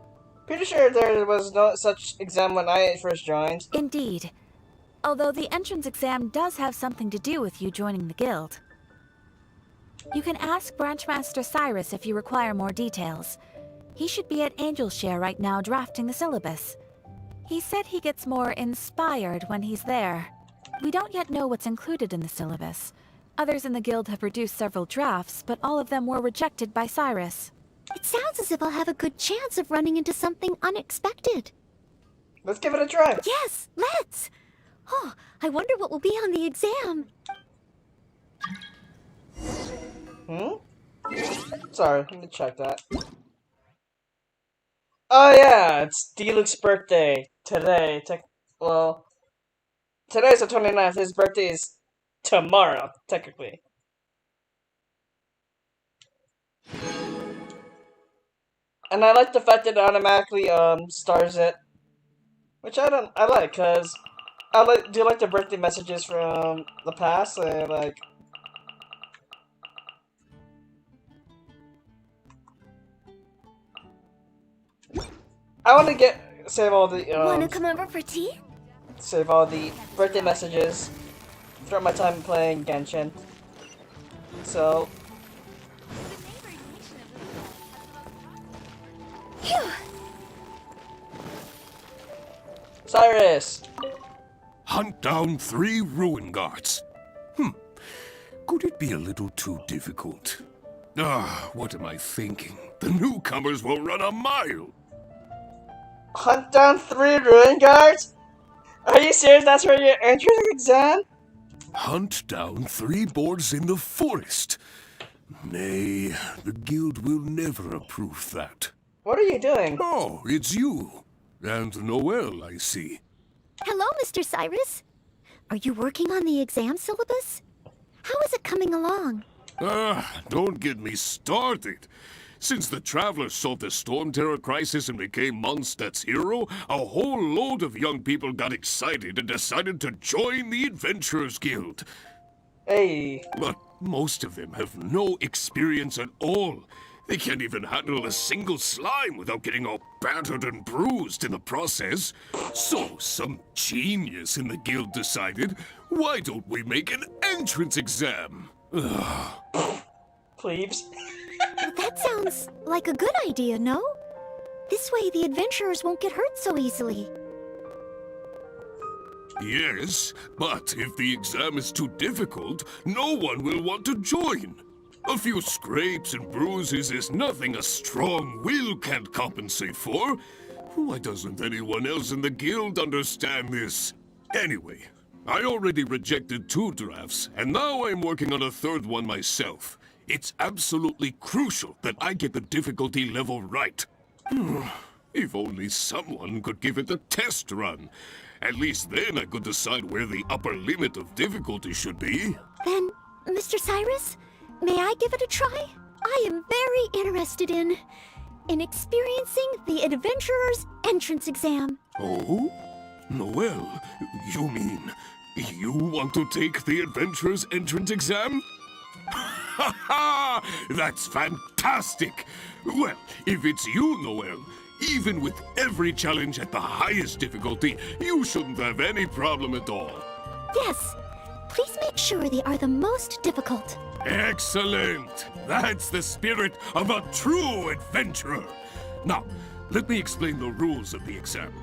Pretty sure there was no such exam when I first joined.
Indeed. Although the entrance exam does have something to do with you joining the guild. You can ask Branchmaster Cyrus if you require more details. He should be at Angelshare right now drafting the syllabus. He said he gets more inspired when he's there. We don't yet know what's included in the syllabus. Others in the guild have produced several drafts, but all of them were rejected by Cyrus.
It sounds as if I'll have a good chance of running into something unexpected.
Let's give it a try.
Yes, let's! Oh, I wonder what will be on the exam.
Sorry, let me check that. Oh yeah, it's D-Luke's birthday today. Well, today's the 29th. His birthday is tomorrow, technically. And I like the fact that it automatically stars it, which I like, cause do you like the birthday messages from the past? Like, I want to save all the
Wanna come over for tea?
save all the birthday messages throughout my time playing Genshin. So,
Phew.
Cyrus.
Hunt down 3 ruin guards. Could it be a little too difficult? What am I thinking? The newcomers will run a mile.
Hunt down 3 ruin guards? Are you serious? That's for your entrance exam?
Hunt down 3 boards in the forest. Nay, the guild will never approve that.
What are you doing?
Oh, it's you. And Noelle, I see.
Hello, Mr. Cyrus. Are you working on the exam syllabus? How is it coming along?
Don't get me started. Since the Travelers solved the Storm Terror crisis and became Mondstadt's hero, a whole load of young people got excited and decided to join the Adventurers Guild.
Hey.
But most of them have no experience at all. They can't even handle a single slime without getting all battered and bruised in the process. So some genius in the guild decided, why don't we make an entrance exam?
Plebes.
That sounds like a good idea, no? This way the adventurers won't get hurt so easily.
Yes, but if the exam is too difficult, no one will want to join. A few scrapes and bruises is nothing a strong will can't compensate for. Why doesn't anyone else in the guild understand this? Anyway, I already rejected 2 drafts, and now I'm working on a 3rd one myself. It's absolutely crucial that I get the difficulty level right. If only someone could give it a test run. At least then I could decide where the upper limit of difficulty should be.
Then, Mr. Cyrus, may I give it a try? I am very interested in experiencing the Adventurer's entrance exam.
Oh? Noelle, you mean you want to take the Adventurer's entrance exam? Ha ha! That's fantastic! Well, if it's you, Noelle, even with every challenge at the highest difficulty, you shouldn't have any problem at all.
Yes. Please make sure they are the most difficult.
Excellent! That's the spirit of a true adventurer! Now, let me explain the rules of the exam.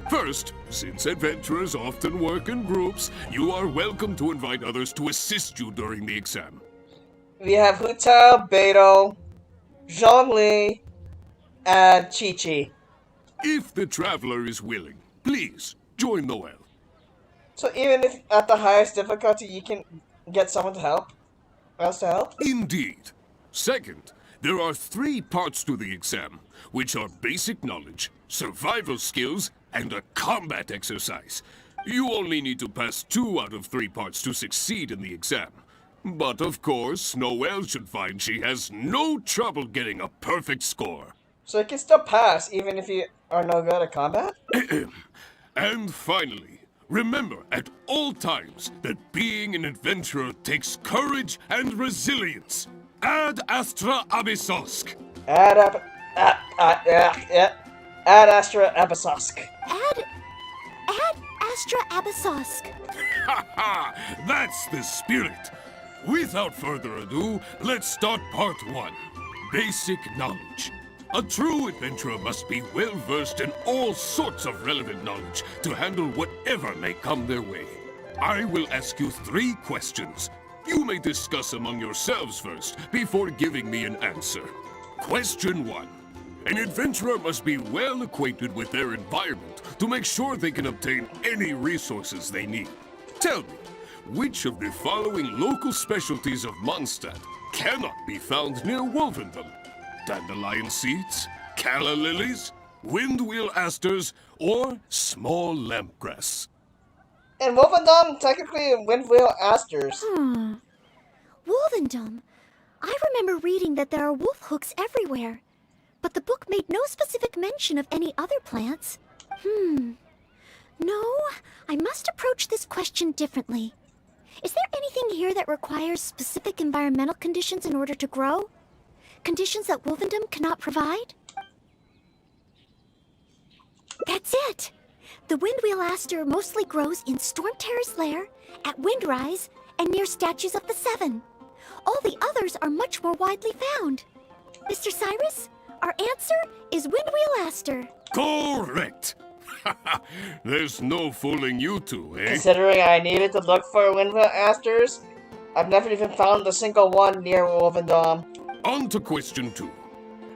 First, since adventurers often work in groups, you are welcome to invite others to assist you during the exam.
We have Hu Tao, Beidou, Zhongli, and Chi-Chi.
If the traveler is willing, please join Noelle.
So even if at the highest difficulty you can get someone to help? Else to help?
Indeed. Second, there are 3 parts to the exam, which are basic knowledge, survival skills, and a combat exercise. You only need to pass 2 out of 3 parts to succeed in the exam. But of course, Noelle should find she has no trouble getting a perfect score.
So you can still pass even if you are no good at combat?
And finally, remember at all times that being an adventurer takes courage and resilience. Ad Astra Abyssosk.
Ad Astra Abyssosk.
Ad Astra Abyssosk.
Ha ha! That's the spirit. Without further ado, let's start part 1. Basic knowledge. A true adventurer must be well-versed in all sorts of relevant knowledge to handle whatever may come their way. I will ask you 3 questions. You may discuss among yourselves first, before giving me an answer. Question 1. An adventurer must be well acquainted with their environment to make sure they can obtain any resources they need. Tell me, which of the following local specialties of Mondstadt cannot be found near Wolvendom? Dandelion seeds, calla lilies, windwheel asters, or small lampgrass?
And Wolfendom, technically windwheel asters.
Wolvendom. I remember reading that there are wolf hooks everywhere, but the book made no specific mention of any other plants. No, I must approach this question differently. Is there anything here that requires specific environmental conditions in order to grow? Conditions that Wolvendom cannot provide? That's it! The Windwheel Aster mostly grows in Storm Terror's lair, at Windrise, and near statues of the Seven. All the others are much more widely found. Mr. Cyrus, our answer is Windwheel Aster.
Correct! There's no fooling you two, eh?
Considering I needed to look for windmill asters, I've never even found a single one near Wolvendom.
On to question 2.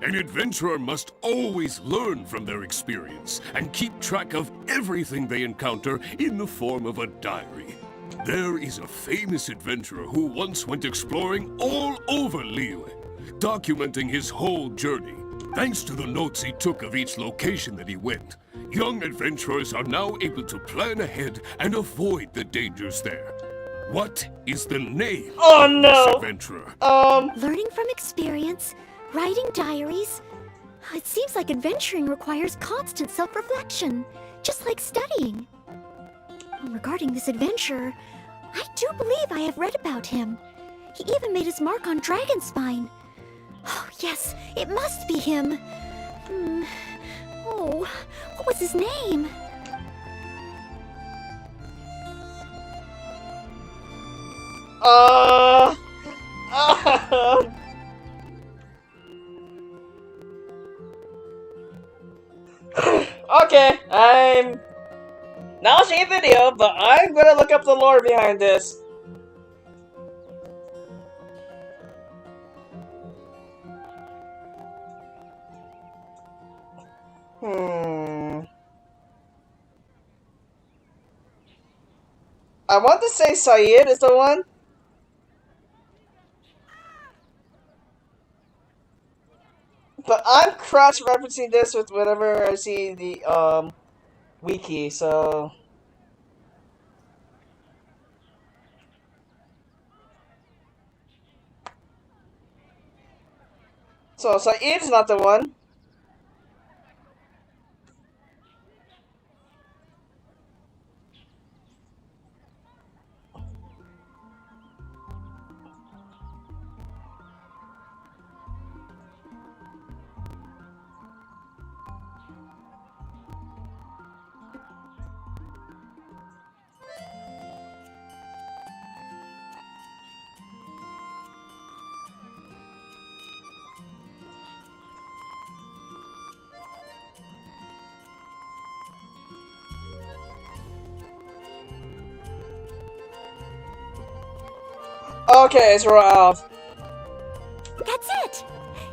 An adventurer must always learn from their experience and keep track of everything they encounter in the form of a diary. There is a famous adventurer who once went exploring all over Liyue, documenting his whole journey. Thanks to the notes he took of each location that he went, young adventurers are now able to plan ahead and avoid the dangers there. What is the name of this adventurer?
Learning from experience, writing diaries. It seems like adventuring requires constant self-reflection, just like studying. Regarding this adventurer, I do believe I have read about him. He even made his mark on Dragonspine. Oh, yes, it must be him. Oh, what was his name?
Okay, I'm not watching a video, but I'm gonna look up the lore behind this. I want to say Syed is the one. But I'm cross-referencing this with whatever I see the, wiki, so... So, Syed's not the one. Okay, it's rolled.
That's it!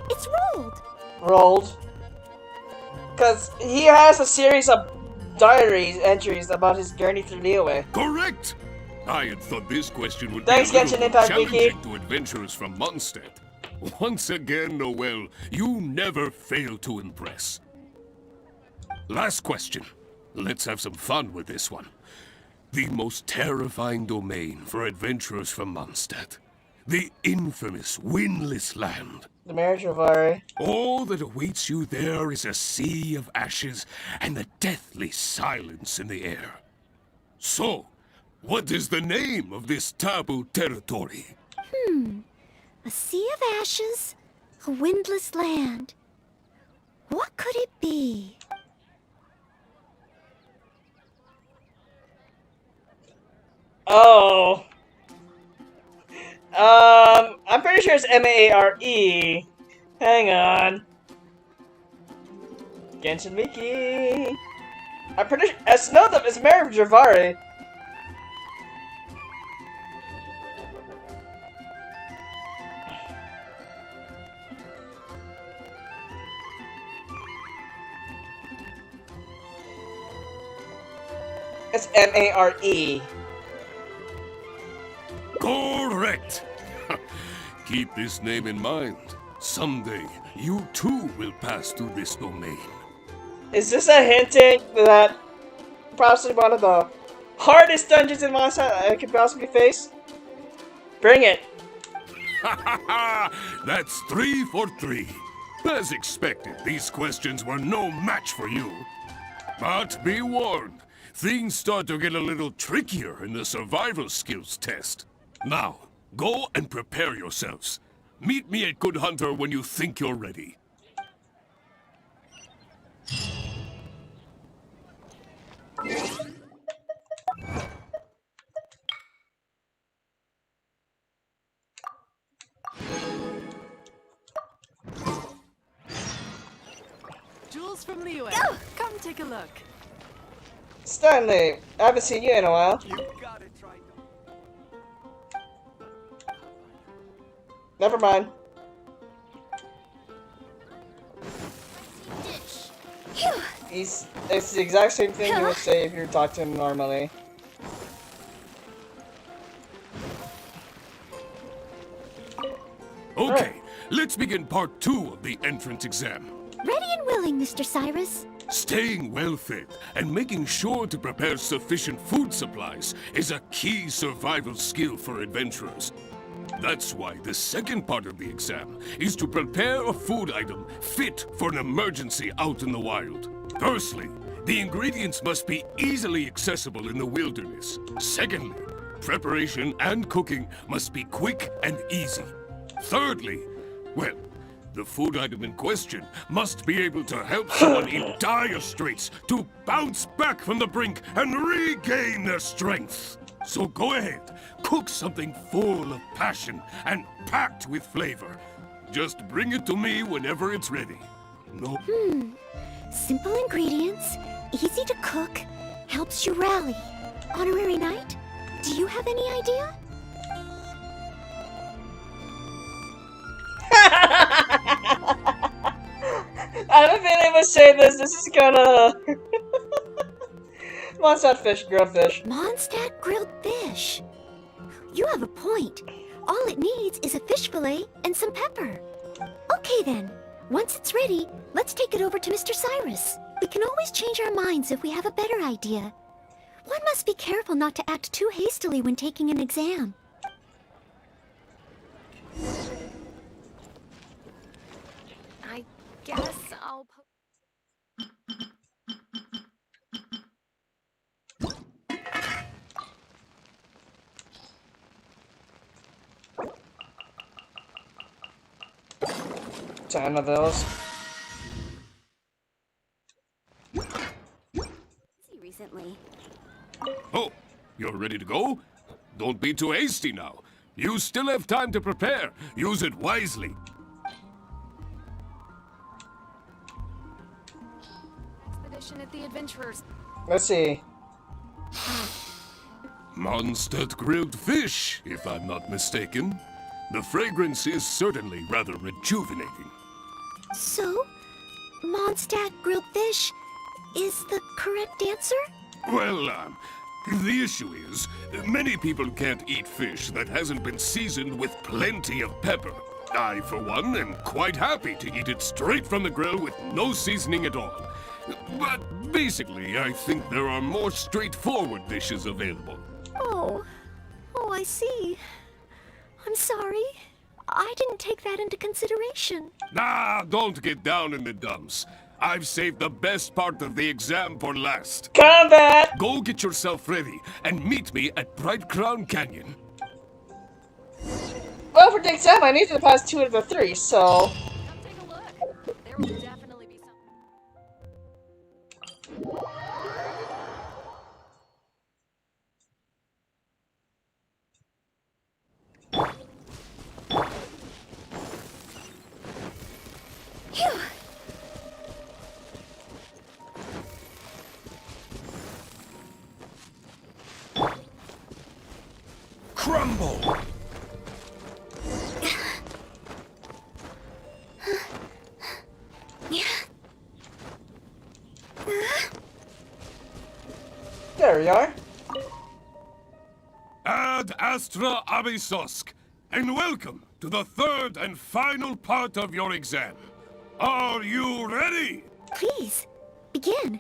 It's rolled!
Rolled. Because he has a series of diary entries about his journey through Liyue.
Correct! I had thought this question would
Thanks,
be a
Genshin
little
Impact
challenging
Wiki.
to adventurers from Mondstadt. Once again, Noelle, you never fail to impress. Last question. Let's have some fun with this one. The most terrifying domain for adventurers from Mondstadt. The infamous Windless Land.
The marriage of Chivalry.
All that awaits you there is a sea of ashes and the deathly silence in the air. So, what is the name of this taboo territory?
A sea of ashes, a windless land. What could it be?
Oh. I'm pretty sure it's M-A-R-E. Hang on. Genshin Wiki. I'm pretty sure it's marriage of Chivalry. It's M-A-R-E.
Correct! Keep this name in mind. Someday, you too will pass through this domain.
Is this a hinting that possibly one of the hardest dungeons in Mondstadt I could possibly face? Bring it!
That's 3 for 3. As expected, these questions were no match for you. But be warned, things start to get a little trickier in the survival skills test. Now, go and prepare yourselves. Meet me at Good Hunter when you think you're ready.
Jules from Liyue. Come take a look.
Stanley, I haven't seen you in a while. Never mind. It's the exact same thing you would say if you talked to him normally.
Okay, let's begin part 2 of the entrance exam.
Ready and willing, Mr. Cyrus.
Staying well-fed and making sure to prepare sufficient food supplies is a key survival skill for adventurers. That's why the second part of the exam is to prepare a food item fit for an emergency out in the wild. Firstly, the ingredients must be easily accessible in the wilderness. Secondly, preparation and cooking must be quick and easy. Thirdly, well, the food item in question must be able to help someone in dire straits to bounce back from the brink and regain their strength. So go ahead, cook something full of passion and packed with flavor. Just bring it to me whenever it's ready. No.
Simple ingredients, easy to cook, helps you rally. Honorary Knight, do you have any idea?
I haven't been able to say this. This is gonna. Mondstadt fish, grilled fish.
Mondstadt grilled fish. You have a point. All it needs is a fish fillet and some pepper. Okay then. Once it's ready, let's take it over to Mr. Cyrus. We can always change our minds if we have a better idea. One must be careful not to act too hastily when taking an exam.
I guess I'll...
Ten of those.
Recently.
Oh, you're ready to go? Don't be too hasty now. You still have time to prepare. Use it wisely.
Expedition at the Adventurers.
Let's see.
Mondstadt grilled fish, if I'm not mistaken. The fragrance is certainly rather rejuvenating.
So, Mondstadt grilled fish is the correct answer?
Well, the issue is, many people can't eat fish that hasn't been seasoned with plenty of pepper. I, for one, am quite happy to eat it straight from the grill with no seasoning at all. But basically, I think there are more straightforward dishes available.
Oh, I see. I'm sorry. I didn't take that into consideration.
Don't get down in the dumps. I've saved the best part of the exam for last.
Combat!
Go get yourself ready and meet me at Bright Crown Canyon.
Well, for the exam, I need to pass 2 of the 3, so...
Come take a look. There will definitely be something.
Phew!
Crumble!
There we are.
Ad Astra Abysosk, and welcome to the third and final part of your exam. Are you ready?
Please, begin.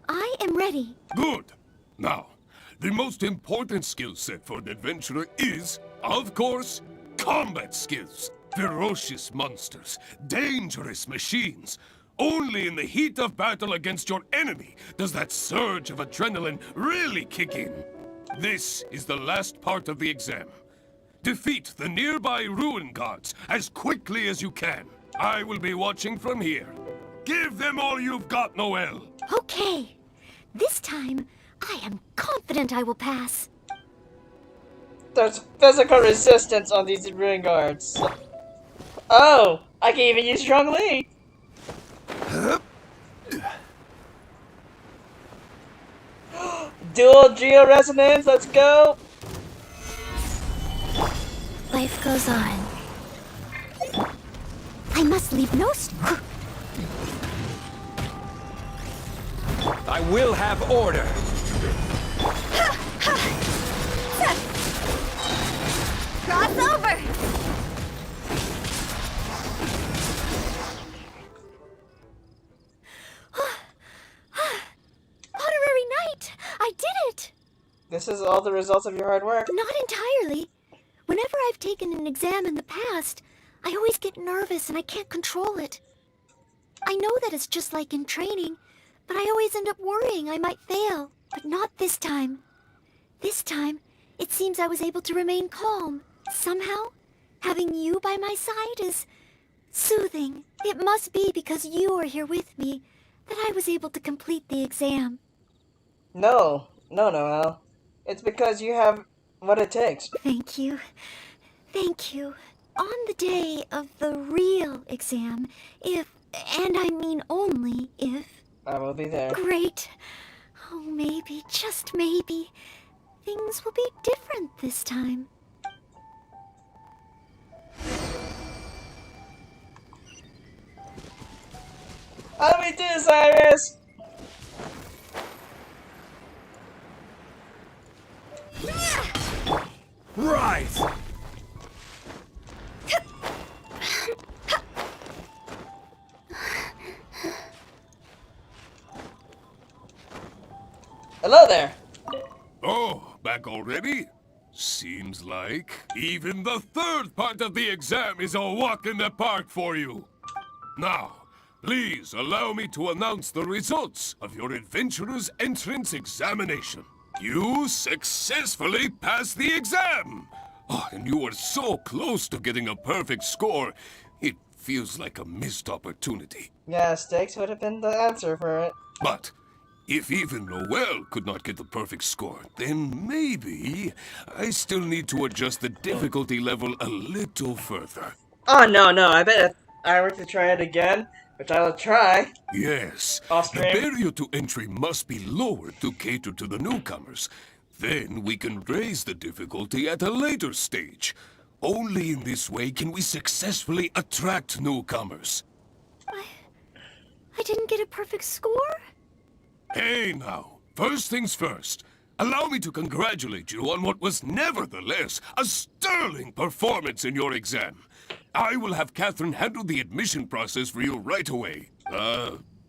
I am ready.
Good. Now, the most important skill set for an adventurer is, of course, combat skills. Ferocious monsters, dangerous machines, Only in the heat of battle against your enemy does that surge of adrenaline really kick in. This is the last part of the exam. Defeat the nearby ruin guards as quickly as you can. I will be watching from here. Give them all you've got, Noelle.
Okay. This time, I am confident I will pass.
There's physical resistance on these ruin guards. Oh, I can even use Strong Lead. Dual Geo Resonance, let's go!
Life goes on. I must leave no
I will have order.
Cross over! Honorary Knight! I did it!
This is all the results of your hard work.
Not entirely. Whenever I've taken an exam in the past, I always get nervous and I can't control it. I know that it's just like in training, but I always end up worrying I might fail. But not this time. This time, it seems I was able to remain calm. Somehow, having you by my side is soothing. It must be because you are here with me that I was able to complete the exam.
No, Noelle. It's because you have what it takes.
Thank you. Thank you. On the day of the real exam, if, and I mean only if...
I will be there.
Great. Oh, maybe, just maybe, things will be different this time.
How do we do, Cyrus?
Right!
Hello there.
Oh, back already? Seems like even the third part of the exam is a walk in the park for you. Now, please allow me to announce the results of your adventurer's entrance examination. You successfully passed the exam! Oh, and you were so close to getting a perfect score, it feels like a missed opportunity.
Yeah, stakes would have been the answer for it.
But if even Noelle could not get the perfect score, then maybe I still need to adjust the difficulty level a little further.
Oh, no, I bet I were to try it again, which I will try.
Yes,
Off
the
stream.
barrier to entry must be lowered to cater to the newcomers. Then we can raise the difficulty at a later stage. Only in this way can we successfully attract newcomers.
I didn't get a perfect score?
Hey now, first things first. Allow me to congratulate you on what was nevertheless a sterling performance in your exam. I will have Catherine handle the admission process for you right away.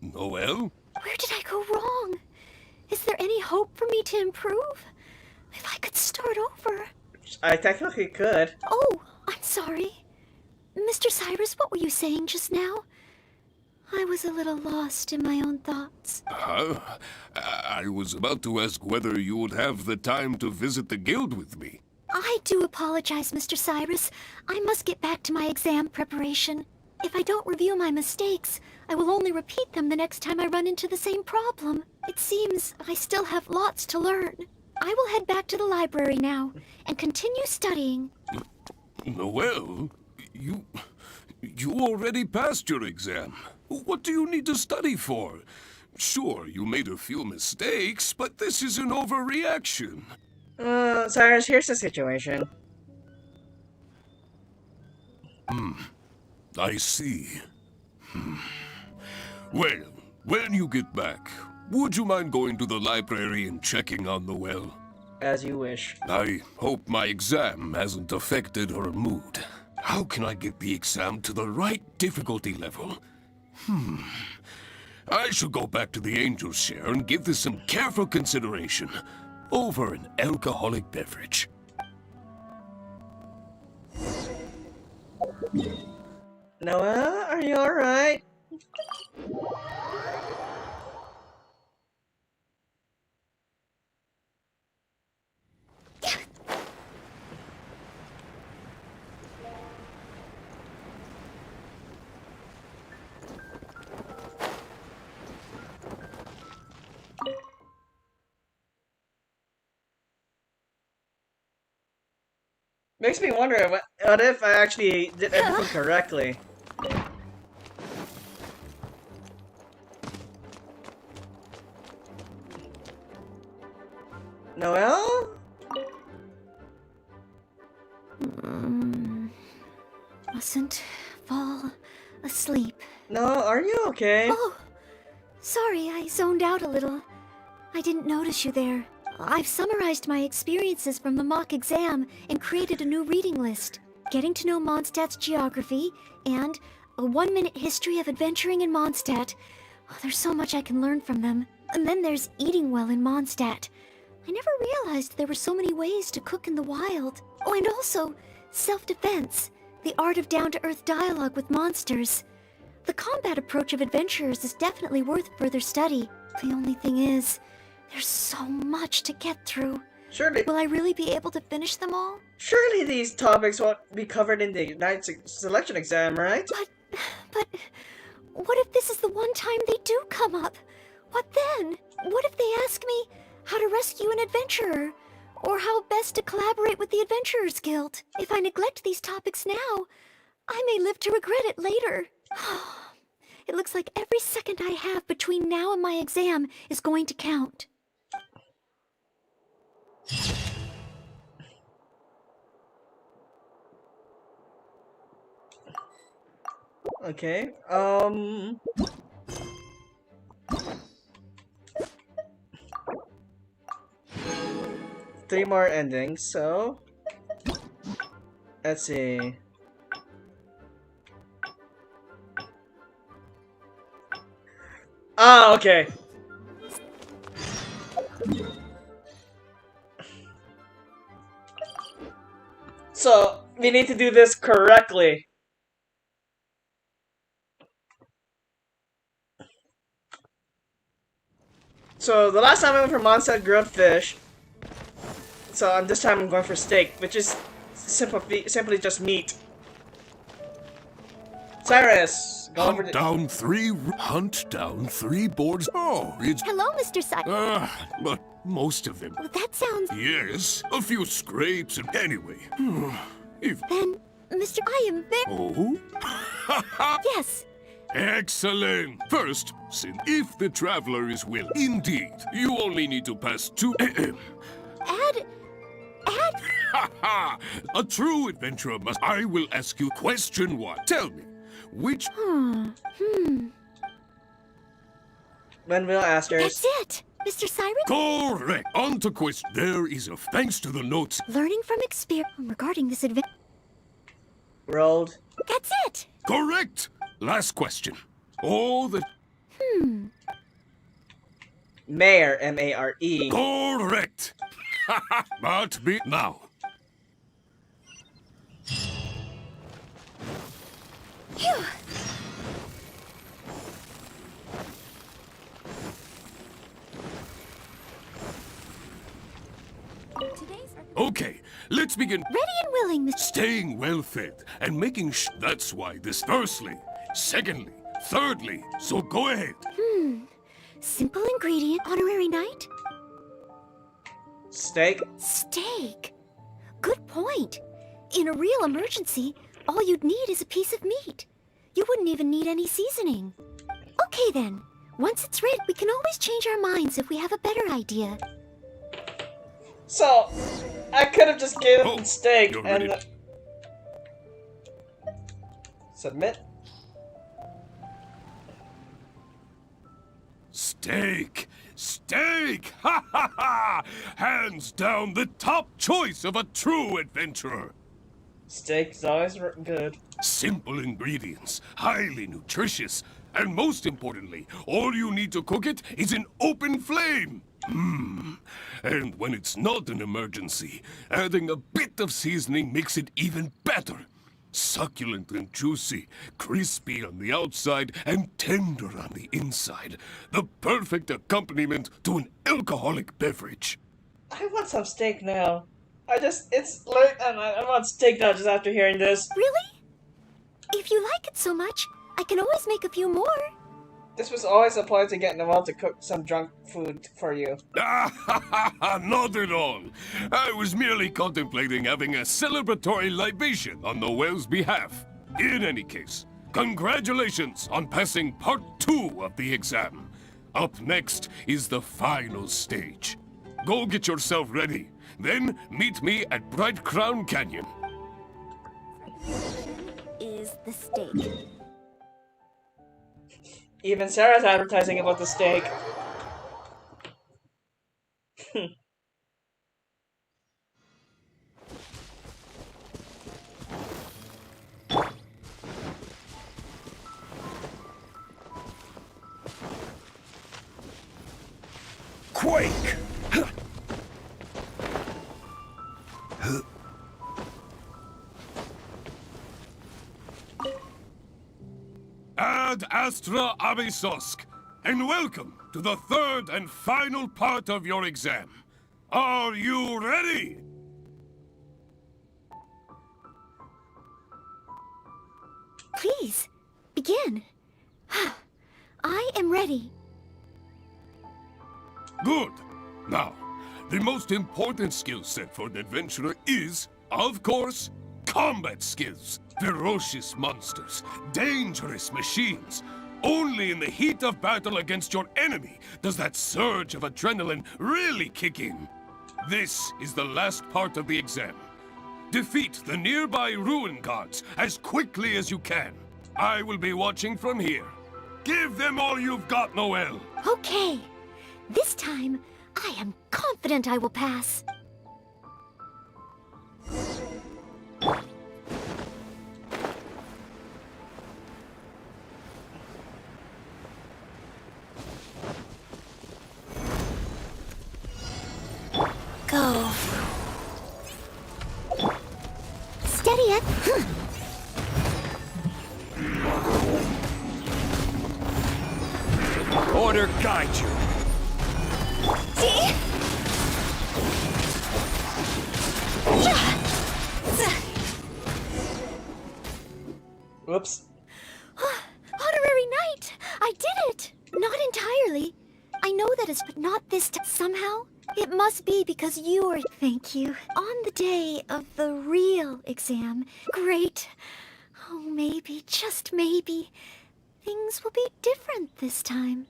Noelle?
Where did I go wrong? Is there any hope for me to improve? If I could start over.
I technically could.
Oh, I'm sorry. Mr. Cyrus, what were you saying just now? I was a little lost in my own thoughts.
I was about to ask whether you would have the time to visit the guild with me.
I do apologize, Mr. Cyrus. I must get back to my exam preparation. If I don't review my mistakes, I will only repeat them the next time I run into the same problem. It seems I still have lots to learn. I will head back to the library now and continue studying.
Noelle, you already passed your exam. What do you need to study for? Sure, you made a few mistakes, but this is an overreaction.
Cyrus, here's the situation.
I see. Well, when you get back, would you mind going to the library and checking on Noelle?
As you wish.
I hope my exam hasn't affected her mood. How can I get the exam to the right difficulty level? I should go back to the Angel's Share and give this some careful consideration over an alcoholic beverage.
Noelle, are you alright? Makes me wonder what if I actually did everything correctly. Noelle?
Mustn't fall asleep.
No, are you okay?
Oh, sorry, I zoned out a little. I didn't notice you there. I've summarized my experiences from the mock exam and created a new reading list. Getting to know Mondstadt's geography and a 1-minute history of adventuring in Mondstadt. Oh, there's so much I can learn from them. And then there's eating well in Mondstadt. I never realized there were so many ways to cook in the wild. Oh, and also self-defense, the art of down-to-earth dialogue with monsters. The combat approach of adventurers is definitely worth further study. The only thing is, there's so much to get through.
Surely.
Will I really be able to finish them all?
Surely these topics won't be covered in the night selection exam, right?
But what if this is the one time they do come up? What then? What if they ask me how to rescue an adventurer? Or how best to collaborate with the Adventurers Guild? If I neglect these topics now, I may live to regret it later. It looks like every second I have between now and my exam is going to count.
Okay, 3 more endings, so... Let's see... Ah, okay. So, we need to do this correctly. So, the last time I went for Mondstadt grilled fish. So, this time I'm going for steak, which is simply just meat. Cyrus, going for the...
Hunt down three boards. Oh, it's...
Hello, Mr. Cyrus.
But most of them.
Well, that sounds...
Yes, a few scrapes and anyway. If...
Then, Mr. I am very...
Oh?
Yes.
Excellent! First, if the traveler is willing, indeed, you only need to pass 2...
Add...
A true adventurer must... I will ask you question 1. Tell me, which...
When will ask yours?
That's it! Mr. Cyrus?
Correct! On to question. There is a... Thanks to the notes...
Learning from experience regarding this adventure...
Rolled.
That's it!
Correct! Last question. All the...
Mare, M-A-R-E.
Correct! But be... Now.
Phew!
Okay, let's begin.
Ready and willing, Mr.
Staying well fed and making that's why this. Firstly, secondly, thirdly. So go ahead.
Simple ingredient, honorary knight?
Steak?
Steak. Good point. In a real emergency, all you'd need is a piece of meat. You wouldn't even need any seasoning. Okay then. Once it's ready, we can always change our minds if we have a better idea.
So, I could have just given him steak and... Submit?
Steak! Steak! Ha ha ha! Hands down the top choice of a true adventurer.
Steak is always good.
Simple ingredients, highly nutritious, and most importantly, all you need to cook it is an open flame. And when it's not an emergency, adding a bit of seasoning makes it even better. Succulent and juicy, crispy on the outside and tender on the inside. The perfect accompaniment to an alcoholic beverage.
I want some steak now. It's late and I want steak now just after hearing this.
Really? If you like it so much, I can always make a few more.
This was always a ploy to get Noelle to cook some drunk food for you.
Not at all. I was merely contemplating having a celebratory libation on Noelle's behalf. In any case, congratulations on passing part 2 of the exam. Up next is the final stage. Go get yourself ready. Then meet me at Bright Crown Canyon.
Is the steak.
Even Sarah's advertising about the steak.
Quake! Ad Astra Abysosk, and welcome to the third and final part of your exam. Are you ready?
Please, begin. I am ready.
Good. Now, the most important skill set for an adventurer is, of course, combat skills. Ferocious monsters, dangerous machines. Only in the heat of battle against your enemy does that surge of adrenaline really kick in. This is the last part of the exam. Defeat the nearby ruin guards as quickly as you can. I will be watching from here. Give them all you've got, Noelle.
Okay. This time, I am confident I will pass. Go. Steady it.
Order guide you.
See?
Whoops.
Honorary Knight! I did it! Not entirely. I know that is, but not this time. Somehow, it must be because you are. Thank you. On the day of the real exam. Great. Oh, maybe, just maybe, things will be different this time.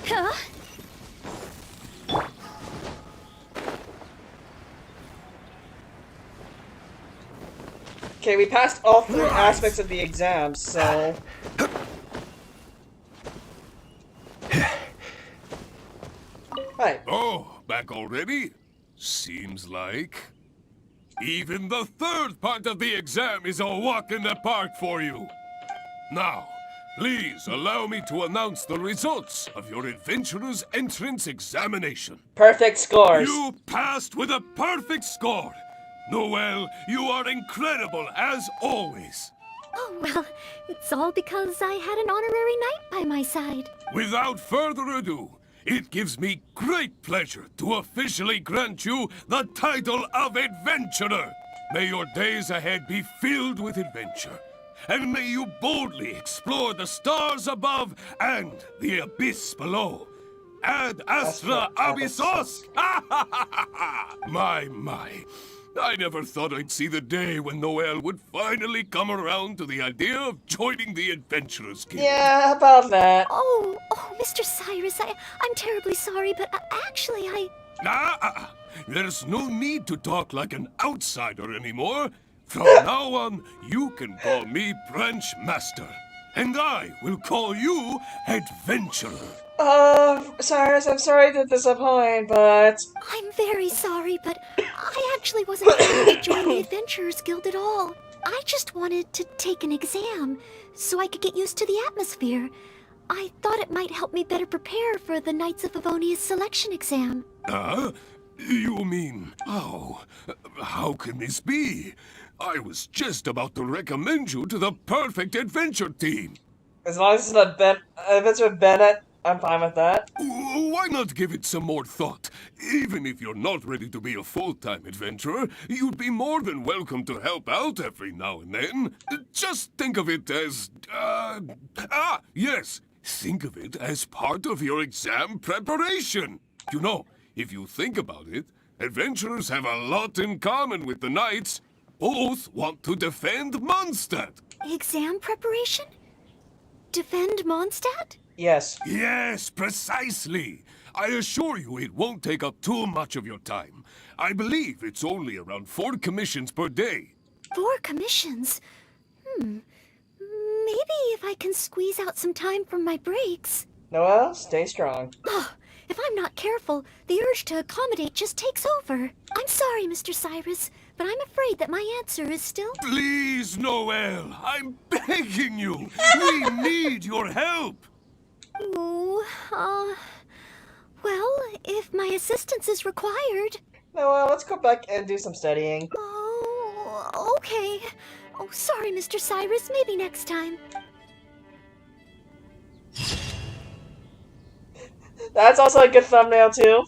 Huh?
Okay, we passed all 3 aspects of the exam, so... Right.
Oh, back already? Seems like. Even the third part of the exam is a walk in the park for you. Now, please allow me to announce the results of your adventurer's entrance examination.
Perfect scores.
You passed with a perfect score. Noelle, you are incredible as always.
Oh, well, it's all because I had an honorary knight by my side.
Without further ado, it gives me great pleasure to officially grant you the title of Adventurer. May your days ahead be filled with adventure, and may you boldly explore the stars above and the abyss below. Ad Astra Abysosk! My. I never thought I'd see the day when Noelle would finally come around to the idea of joining the Adventurers Guild.
Yeah, about that.
Oh, Mr. Cyrus, I'm terribly sorry, but actually
There's no need to talk like an outsider anymore. From now on, you can call me Branch Master, and I will call you Adventurer.
Cyrus, I'm sorry to disappoint, but...
I'm very sorry, but I actually wasn't planning to join the Adventurers Guild at all. I just wanted to take an exam, so I could get used to the atmosphere. I thought it might help me better prepare for the Knights of Favonia's selection exam.
You mean, how can this be? I was just about to recommend you to the perfect adventure team.
As long as it's not if it's with Bennett, I'm fine with that.
Why not give it some more thought? Even if you're not ready to be a full-time adventurer, you'd be more than welcome to help out every now and then. Just think of it as, yes, think of it as part of your exam preparation. You know, if you think about it, adventurers have a lot in common with the knights. Both want to defend Mondstadt.
Exam preparation? Defend Mondstadt?
Yes.
Yes, precisely. I assure you it won't take up too much of your time. I believe it's only around 4 commissions per day.
4 commissions? Maybe if I can squeeze out some time from my breaks.
Noelle, stay strong.
Oh, if I'm not careful, the urge to accommodate just takes over. I'm sorry, Mr. Cyrus, but I'm afraid that my answer is still...
Please, Noelle, I'm begging you. We need your help.
Oh, well, if my assistance is required...
Noelle, let's go back and do some studying.
Oh, okay. Oh, sorry, Mr. Cyrus. Maybe next time.
That's also a good thumbnail, too.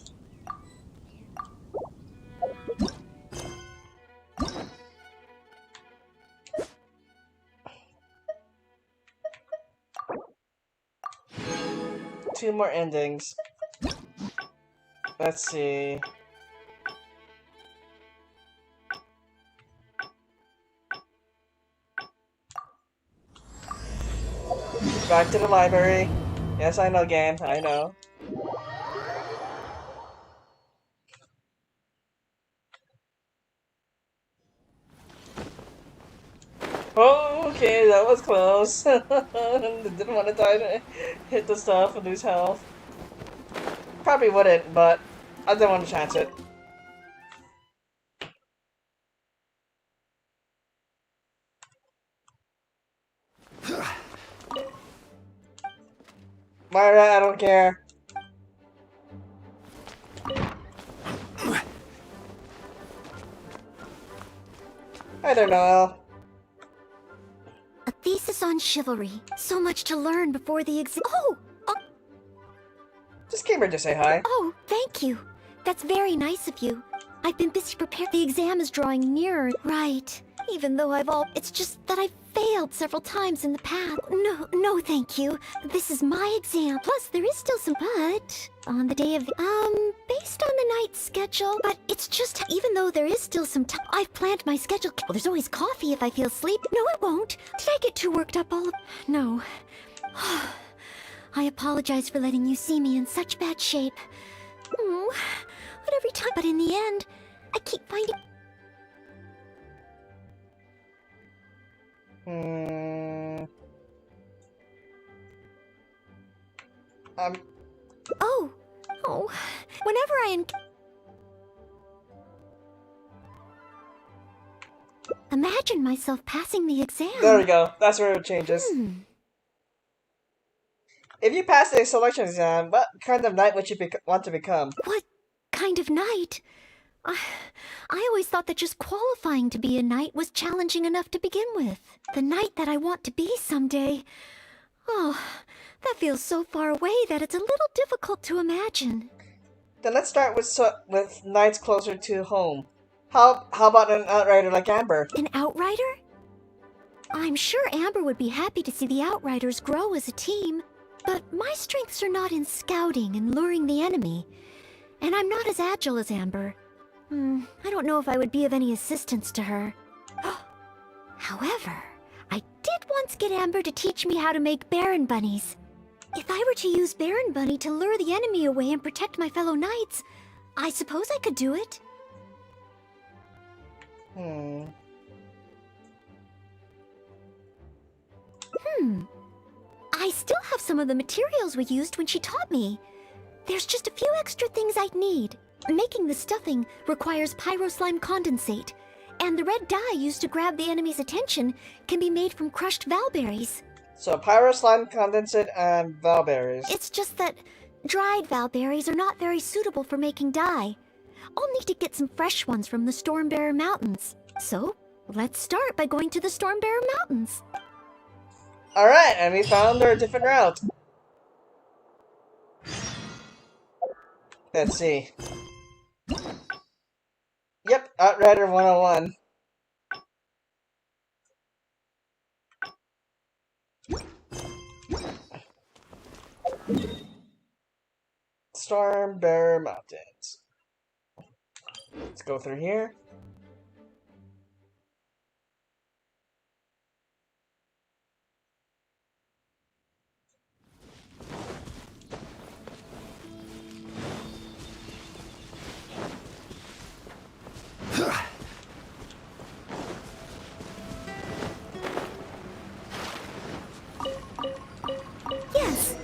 Two more endings. Let's see. Back to the library. Yes, I know, game. I know. Oh, okay, that was close. Didn't want to die to hit the stuff and lose health. Probably wouldn't, but I didn't want to chance it. Myra, I don't care. Hi there, Noelle.
A thesis on chivalry. So much to learn before the exam. Oh!
Just came here to say hi.
Oh, thank you. That's very nice of you. I've been busy preparing. The exam is drawing nearer. Right. Even though it's just that I've failed several times in the past. No, thank you. This is my exam. Plus, there is still some, but on the day of the, based on the night schedule. But it's just, even though there is still some time, I've planned my schedule. Well, there's always coffee if I feel sleepy. No, it won't. Did I get too worked up all of... No. I apologize for letting you see me in such bad shape. Oh, but every time, but in the end, I keep finding... Oh, whenever I imagine myself passing the exam.
There we go. That's where it changes. If you pass the selection exam, what kind of knight would you want to become?
What kind of knight? I always thought that just qualifying to be a knight was challenging enough to begin with. The knight that I want to be someday. Oh, that feels so far away that it's a little difficult to imagine.
Then let's start with knights closer to home. How about an outrider like Amber?
An outrider? I'm sure Amber would be happy to see the outriders grow as a team. But my strengths are not in scouting and luring the enemy. And I'm not as agile as Amber. I don't know if I would be of any assistance to her. However, I did once get Amber to teach me how to make Baron Bunnies. If I were to use Baron Bunny to lure the enemy away and protect my fellow knights, I suppose I could do it. I still have some of the materials we used when she taught me. There's just a few extra things I'd need. Making the stuffing requires pyroslime condensate, and the red dye used to grab the enemy's attention can be made from crushed valberries.
So pyroslime condensate and valberries.
It's just that dried valberries are not very suitable for making dye. I'll need to get some fresh ones from the Stormbearer Mountains. So, let's start by going to the Stormbearer Mountains.
Alright, and we found our different route. Let's see. Yep, Outrider 101. Stormbearer Mountains. Let's go through here.
Yes,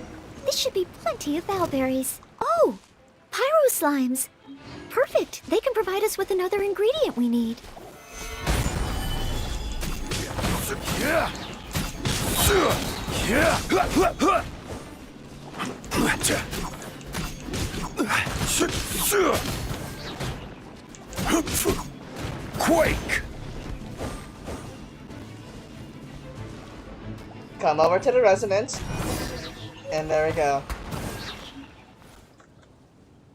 this should be plenty of valberries. Oh, pyro slimes. Perfect. They can provide us with another ingredient we need.
Quake!
Come over to the resonance. And there we go.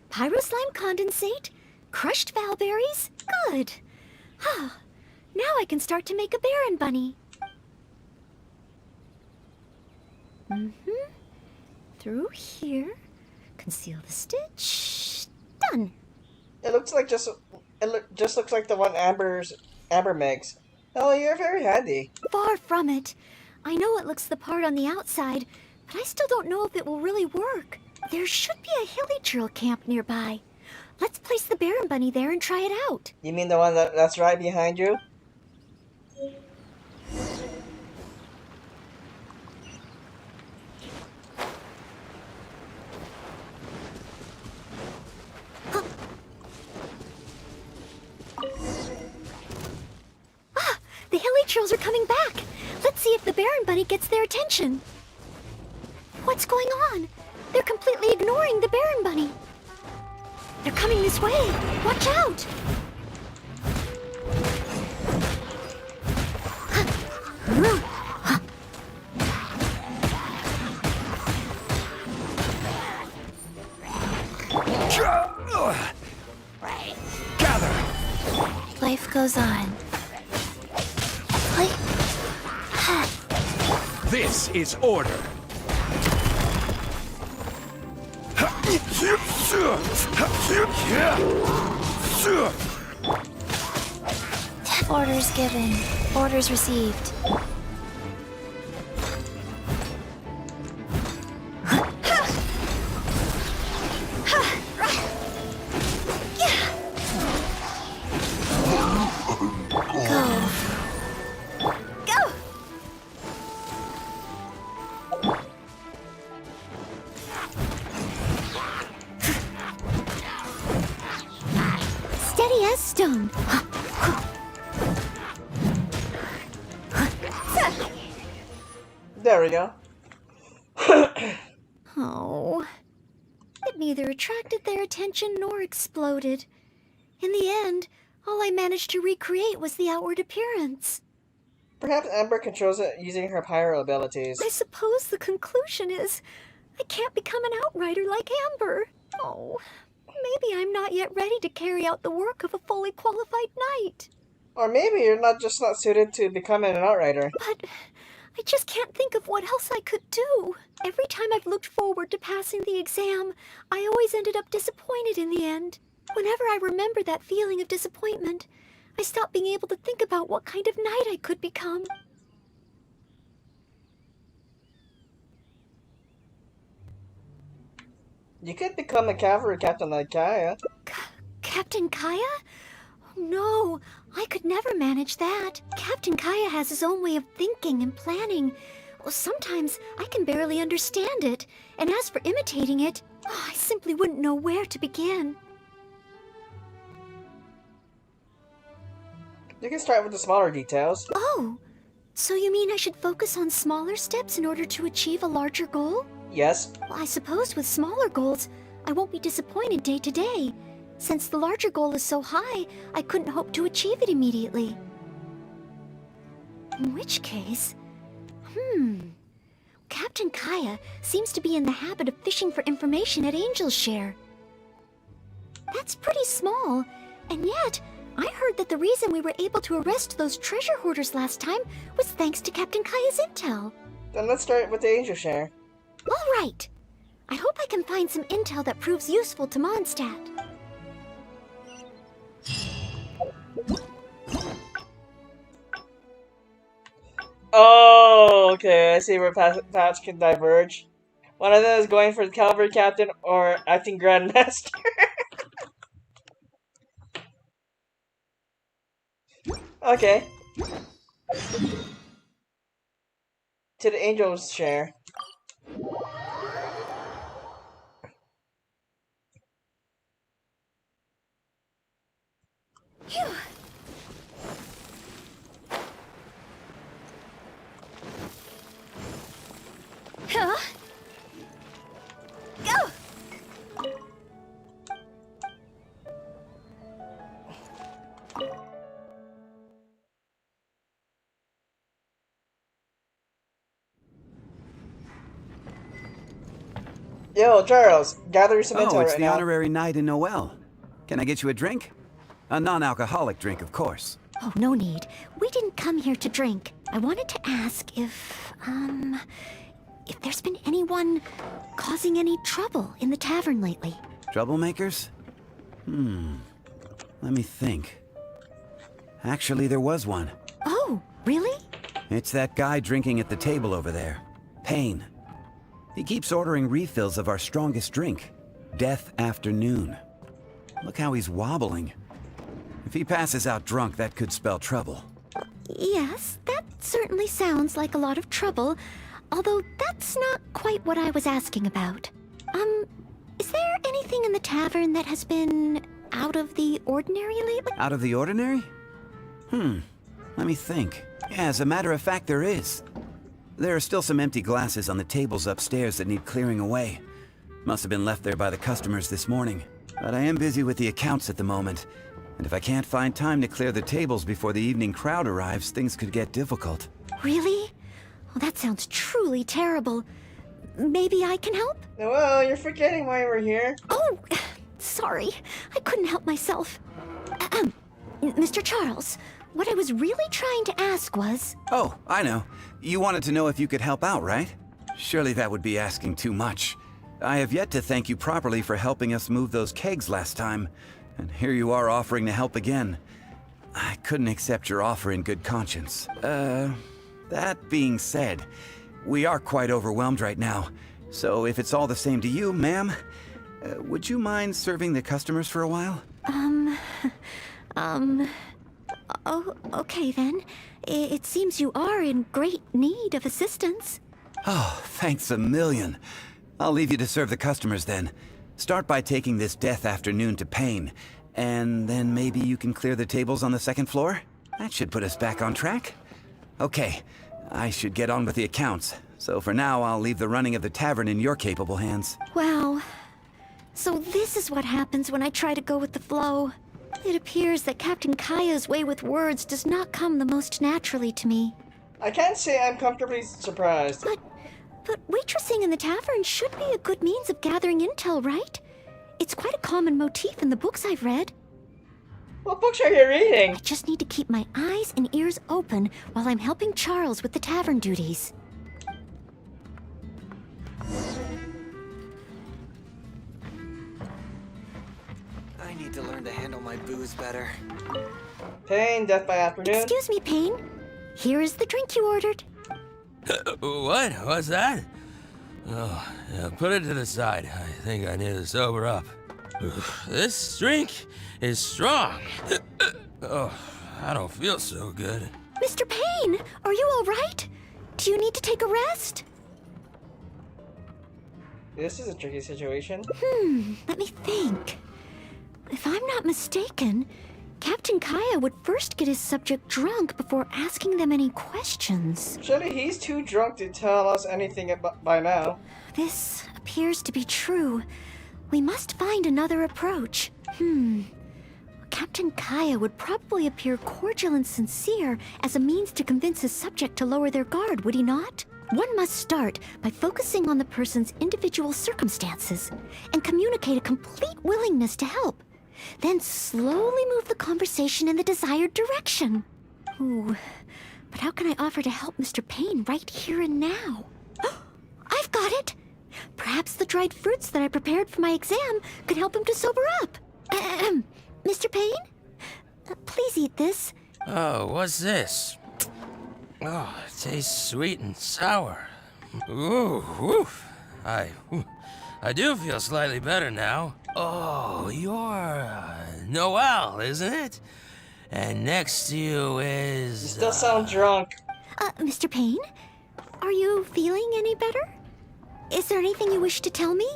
Pyro slime condensate? Crushed valberries? Good. Now I can start to make a Baron bunny. Through here. Conceal the stitch. Done.
It looks like just looks like the one Amber makes. Oh, you're very handy.
Far from it. I know it looks the part on the outside, but I still don't know if it will really work. There should be a hilly drill camp nearby. Let's place the Baron bunny there and try it out.
You mean the one that's right behind you?
The hilly trills are coming back. Let's see if the Baron bunny gets their attention. What's going on? They're completely ignoring the Baron bunny. They're coming this way. Watch out!
Gather!
Life goes on.
This is order.
Orders given. Orders received.
Steady as stone.
There we go.
Oh. It neither attracted their attention nor exploded. In the end, all I managed to recreate was the outward appearance.
Perhaps Amber controls it using her pyro abilities.
I suppose the conclusion is I can't become an outrider like Amber. Oh, maybe I'm not yet ready to carry out the work of a fully qualified knight.
Or maybe you're not suited to becoming an outrider.
But I just can't think of what else I could do. Every time I've looked forward to passing the exam, I always ended up disappointed in the end. Whenever I remember that feeling of disappointment, I stop being able to think about what kind of knight I could become.
You could become a cavalry captain like Kaya.
Captain Kaya? Oh, no, I could never manage that. Captain Kaya has his own way of thinking and planning. Well, sometimes I can barely understand it. And as for imitating it, I simply wouldn't know where to begin.
You can start with the smaller details.
Oh, so you mean I should focus on smaller steps in order to achieve a larger goal?
Yes.
Well, I suppose with smaller goals, I won't be disappointed day to day. Since the larger goal is so high, I couldn't hope to achieve it immediately. In which case... Captain Kaya seems to be in the habit of fishing for information at Angel's Share. That's pretty small, and yet, I heard that the reason we were able to arrest those treasure hoarders last time was thanks to Captain Kaya's intel.
Then let's start with the Angel Share.
All right. I hope I can find some intel that proves useful to Mondstadt.
Oh, okay. I see where paths can diverge. One of them is going for the Cavalry Captain or acting Grandmaster. Okay. To the Angel's Share.
Phew. Huh? Go!
Yo, Charles, gather some intel
Oh, it's
right
the
now.
honorary knight in Noelle. Can I get you a drink? A non-alcoholic drink, of course.
Oh, no need. We didn't come here to drink. I wanted to ask if there's been anyone causing any trouble in the tavern lately.
Troublemakers? Let me think. Actually, there was one.
Oh, really?
It's that guy drinking at the table over there. Payne. He keeps ordering refills of our strongest drink, Death Afternoon. Look how he's wobbling. If he passes out drunk, that could spell trouble.
Yes, that certainly sounds like a lot of trouble, although that's not quite what I was asking about. Is there anything in the tavern that has been out of the ordinary lately?
Out of the ordinary? Let me think. Yeah, as a matter of fact, there is. There are still some empty glasses on the tables upstairs that need clearing away. Must have been left there by the customers this morning. But I am busy with the accounts at the moment, and if I can't find time to clear the tables before the evening crowd arrives, things could get difficult.
Really? Well, that sounds truly terrible. Maybe I can help?
Noelle, you're forgetting why we're here.
Oh, sorry. I couldn't help myself. Mr. Charles, what I was really trying to ask was...
Oh, I know. You wanted to know if you could help out, right? Surely that would be asking too much. I have yet to thank you properly for helping us move those kegs last time, and here you are offering to help again. I couldn't accept your offer in good conscience. That being said, we are quite overwhelmed right now, so if it's all the same to you, ma'am, would you mind serving the customers for a while?
Oh, okay then. It seems you are in great need of assistance.
Oh, thanks a million. I'll leave you to serve the customers then. Start by taking this Death Afternoon to Payne, and then maybe you can clear the tables on the second floor? That should put us back on track. Okay, I should get on with the accounts, so for now I'll leave the running of the tavern in your capable hands.
Wow. So this is what happens when I try to go with the flow. It appears that Captain Kaya's way with words does not come the most naturally to me.
I can't say I'm comfortably surprised.
But waitressing in the tavern should be a good means of gathering intel, right? It's quite a common motif in the books I've read.
What books are you reading?
I just need to keep my eyes and ears open while I'm helping Charles with the tavern duties.
I need to learn to handle my booze better.
Payne, Death by Afternoon.
Excuse me, Payne. Here is the drink you ordered.
What? What's that? Oh, yeah, put it to the side. I think I need to sober up. This drink is strong. Oh, I don't feel so good.
Mr. Payne, are you all right? Do you need to take a rest?
This is a tricky situation.
Let me think. If I'm not mistaken, Captain Kaya would first get his subject drunk before asking them any questions.
Surely he's too drunk to tell us anything by now.
This appears to be true. We must find another approach. Captain Kaya would probably appear cordial and sincere as a means to convince his subject to lower their guard, would he not? One must start by focusing on the person's individual circumstances and communicate a complete willingness to help. Then slowly move the conversation in the desired direction. Ooh, but how can I offer to help Mr. Payne right here and now? I've got it! Perhaps the dried fruits that I prepared for my exam could help him to sober up. Mr. Payne? Please eat this.
Oh, what's this? Oh, it tastes sweet and sour. Ooh, woof. I do feel slightly better now. Oh, you're Noelle, isn't it? And next to you is...
You still sound drunk.
Mr. Payne? Are you feeling any better? Is there anything you wish to tell me?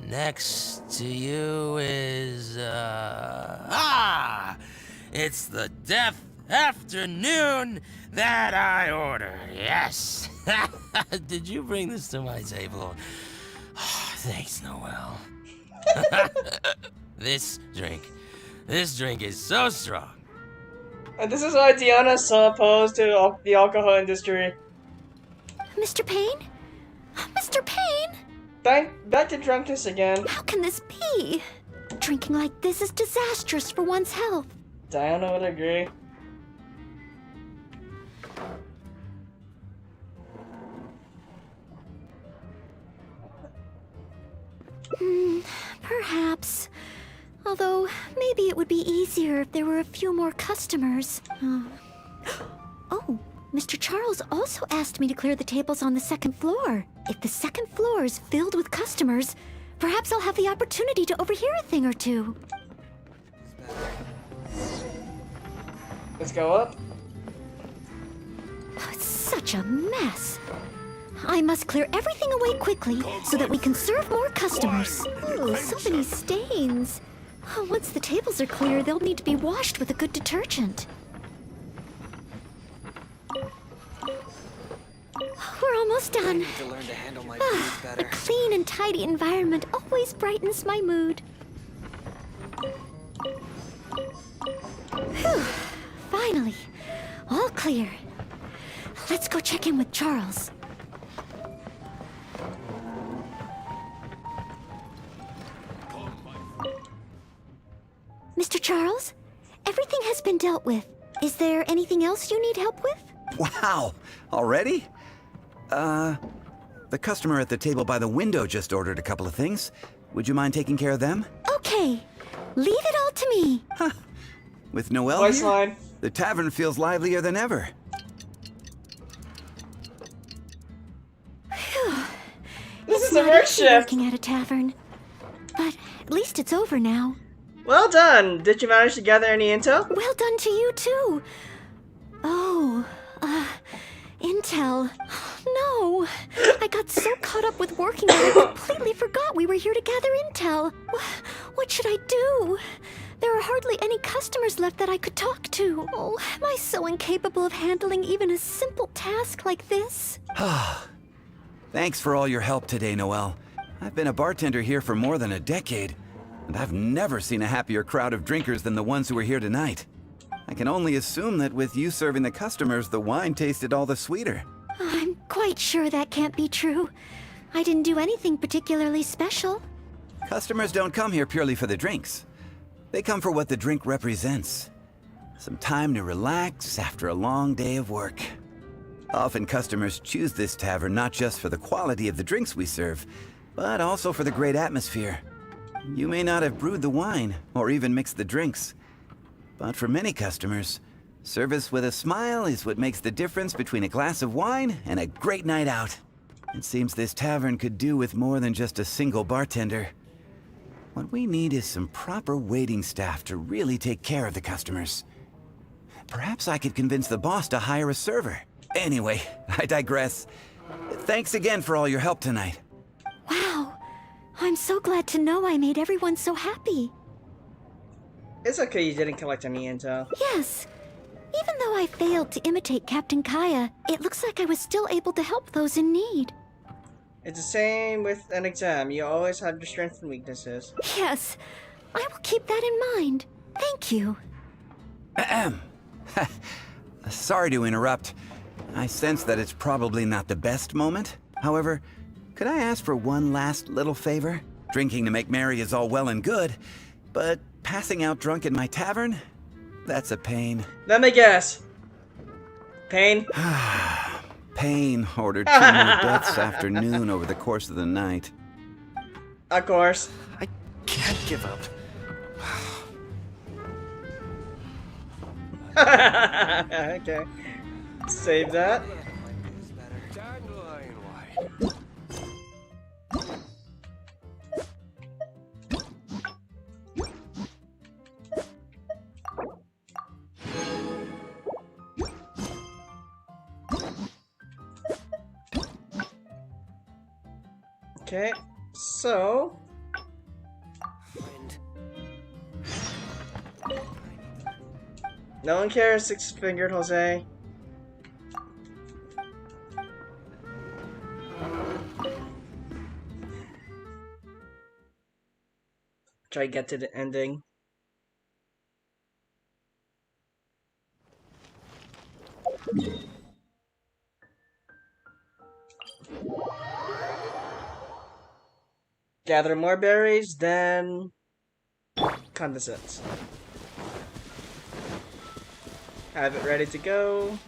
Next to you is, it's the death afternoon that I ordered, yes! Did you bring this to my table? Oh, thanks, Noelle. This drink is so strong.
And this is why Diona is so opposed to the alcohol industry.
Mr. Payne? Mr. Payne?
Back to drunkenness again.
How can this be? Drinking like this is disastrous for one's health.
Diona would agree.
Perhaps. Although, maybe it would be easier if there were a few more customers. Oh, Mr. Charles also asked me to clear the tables on the second floor. If the second floor is filled with customers, perhaps I'll have the opportunity to overhear a thing or two.
Let's go up.
Oh, it's such a mess. I must clear everything away quickly so that we can serve more customers. Oh, so many stains. Oh, once the tables are clear, they'll need to be washed with a good detergent. We're almost done. A clean and tidy environment always brightens my mood. Whew. Finally, all clear. Let's go check in with Charles. Mr. Charles, everything has been dealt with. Is there anything else you need help with?
Wow, already? The customer at the table by the window just ordered a couple of things. Would you mind taking care of them?
Okay, leave it all to me.
Huh. With Noelle
Voice
here,
line.
the tavern feels livelier than ever.
This is
It's
a
not
work
easy
shift.
working at a tavern, but at least it's over now.
Well done. Did you manage to gather any intel?
Well done to you too. Oh, intel. No, I got so caught up with working that I completely forgot we were here to gather intel. What should I do? There are hardly any customers left that I could talk to. Oh, am I so incapable of handling even a simple task like this?
Thanks for all your help today, Noelle. I've been a bartender here for more than a decade, and I've never seen a happier crowd of drinkers than the ones who are here tonight. I can only assume that with you serving the customers, the wine tasted all the sweeter.
I'm quite sure that can't be true. I didn't do anything particularly special.
Customers don't come here purely for the drinks. They come for what the drink represents. Some time to relax after a long day of work. Often customers choose this tavern not just for the quality of the drinks we serve, but also for the great atmosphere. You may not have brewed the wine, or even mixed the drinks, but for many customers, service with a smile is what makes the difference between a glass of wine and a great night out. It seems this tavern could do with more than just a single bartender. What we need is some proper waiting staff to really take care of the customers. Perhaps I could convince the boss to hire a server. Anyway, I digress. Thanks again for all your help tonight.
Wow, I'm so glad to know I made everyone so happy.
It's okay you didn't collect any intel.
Yes, even though I failed to imitate Captain Kaya, it looks like I was still able to help those in need.
It's the same with an exam. You always have your strengths and weaknesses.
Yes, I will keep that in mind. Thank you.
Ahem. Sorry to interrupt. I sense that it's probably not the best moment. However, could I ask for one last little favor? Drinking to make merry is all well and good, but passing out drunk in my tavern? That's a pain.
Let me guess. Pain?
Pain ordered 2 more deaths after noon over the course of the night.
Of course.
I can't give up.
Okay. Save that. Okay, so no one cares, six-fingered Jose. Try to get to the ending. Gather more berries, then condensate. Have it ready to go.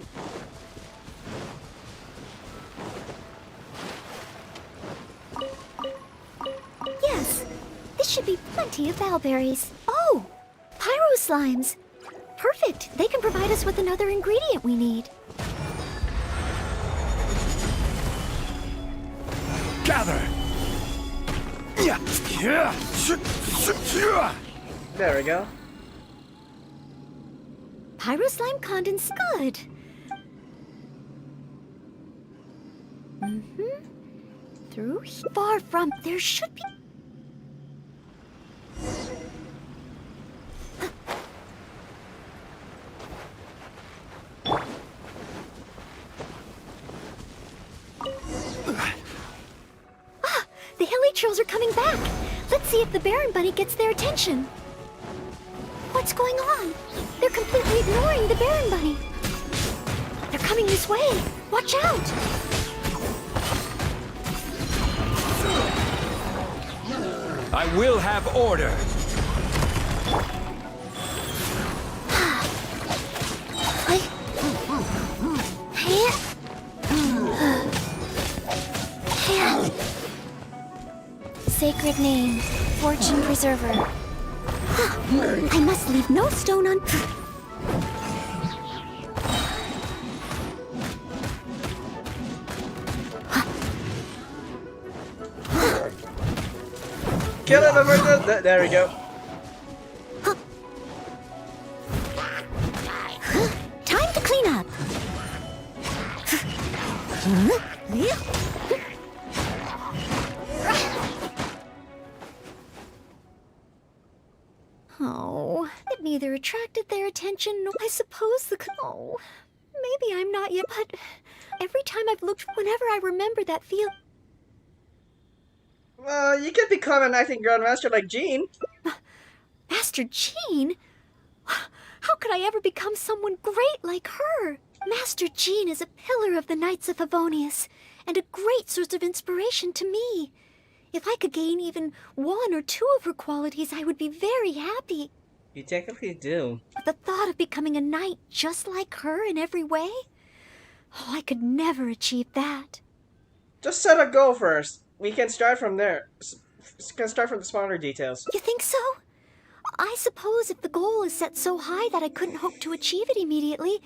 Yes, this should be plenty of bowberries. Oh, pyro slimes. Perfect. They can provide us with another ingredient we need.
Gather!
There we go.
Pyro slime condensate. Good. Through here. Far from. There should be. The hilly trolls are coming back. Let's see if the Baron Bunny gets their attention. What's going on? They're completely ignoring the Baron Bunny. They're coming this way. Watch out!
I will have order.
Sacred name, Fortune Preserver. I must leave no stone unturned.
Kill it over the. There we go.
Time to clean up. Oh, it neither attracted their attention nor I suppose the. Oh, maybe I'm not yet, but every time I've looked, whenever I remember that feel.
Well, you could become an acting grandmaster like Jean.
Master Jean? How could I ever become someone great like her? Master Jean is a pillar of the Knights of Favonius, and a great source of inspiration to me. If I could gain even 1 or 2 of her qualities, I would be very happy.
You technically do.
But the thought of becoming a knight just like her in every way? Oh, I could never achieve that.
Just set a goal first. We can start from there. Can start from the smaller details.
You think so? I suppose if the goal is set so high that I couldn't hope to achieve it immediately,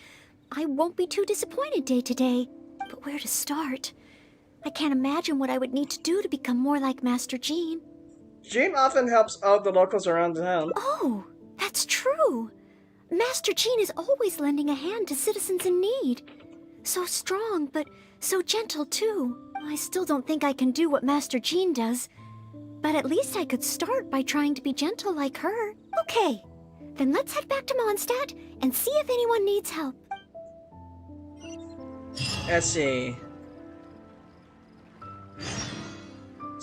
I won't be too disappointed day to day. But where to start? I can't imagine what I would need to do to become more like Master Jean.
Jean often helps out the locals around town.
Oh, that's true. Master Jean is always lending a hand to citizens in need. So strong, but so gentle too. I still don't think I can do what Master Jean does. But at least I could start by trying to be gentle like her. Okay, then let's head back to Mondstadt and see if anyone needs help.
Let's see.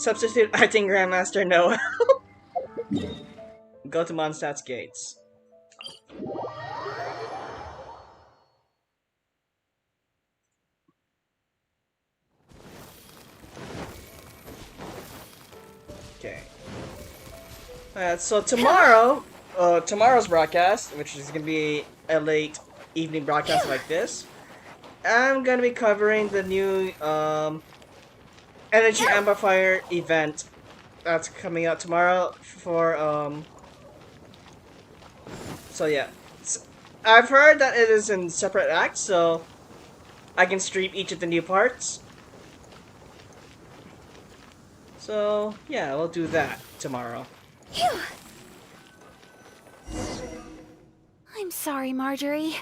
Substitute acting Grandmaster Noelle. Go to Mondstadt's gates. Okay. So tomorrow, tomorrow's broadcast, which is gonna be a late evening broadcast like this, I'm gonna be covering the new Energy Amplifier event that's coming out tomorrow for So yeah, I've heard that it is in separate acts, so I can stream each of the new parts. So yeah, we'll do that tomorrow.
Phew. I'm sorry, Marjorie.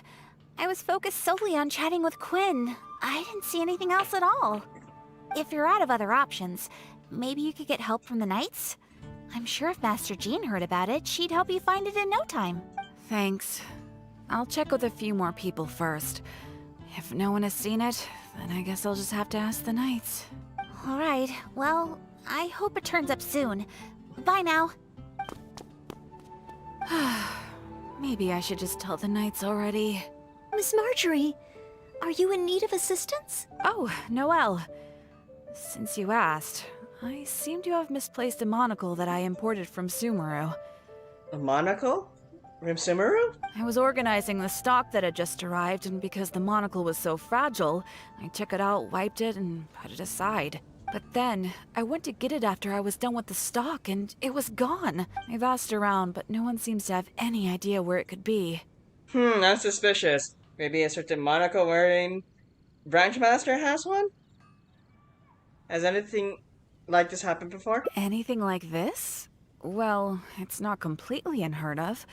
I was focused solely on chatting with Quinn. I didn't see anything else at all. If you're out of other options, maybe you could get help from the Knights? I'm sure if Master Jean heard about it, she'd help you find it in no time.
Thanks. I'll check with a few more people first. If no one has seen it, then I guess I'll just have to ask the Knights.
Alright, well, I hope it turns up soon. Bye now.
Maybe I should just tell the Knights already.
Miss Marjorie, are you in need of assistance?
Oh, Noelle. Since you asked, I seem to have misplaced a monocle that I imported from Sumeru.
A monocle? From Sumeru?
I was organizing the stock that had just arrived, and because the monocle was so fragile, I took it out, wiped it, and put it aside. But then, I went to get it after I was done with the stock, and it was gone. I've asked around, but no one seems to have any idea where it could be.
That's suspicious. Maybe a certain monocle-wearing branch master has one? Has anything like this happened before?
Anything like this? Well, it's not completely unheard of.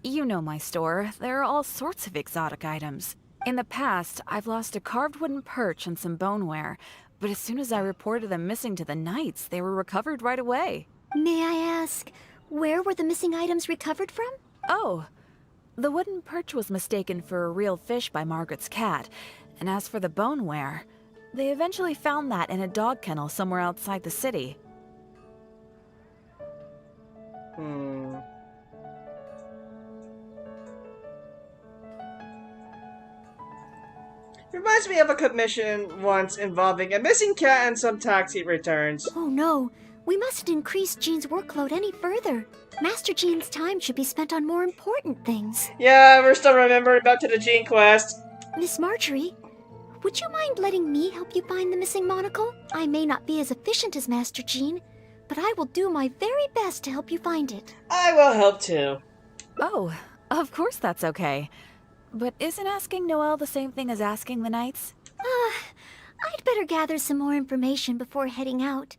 You know my store. There are all sorts of exotic items. In the past, I've lost a carved wooden perch and some boneware, but as soon as I reported them missing to the Knights, they were recovered right away.
May I ask, where were the missing items recovered from?
Oh, the wooden perch was mistaken for a real fish by Margaret's cat, and as for the boneware, they eventually found that in a dog kennel somewhere outside the city.
Reminds me of a commission once involving a missing cat and some taxi returns.
Oh no, we mustn't increase Jean's workload any further. Master Jean's time should be spent on more important things.
Yeah, we're still remembering back to the Jean quest.
Miss Marjorie, would you mind letting me help you find the missing monocle? I may not be as efficient as Master Jean, but I will do my very best to help you find it.
I will help too.
Oh, of course that's okay. But isn't asking Noelle the same thing as asking the Knights?
I'd better gather some more information before heading out.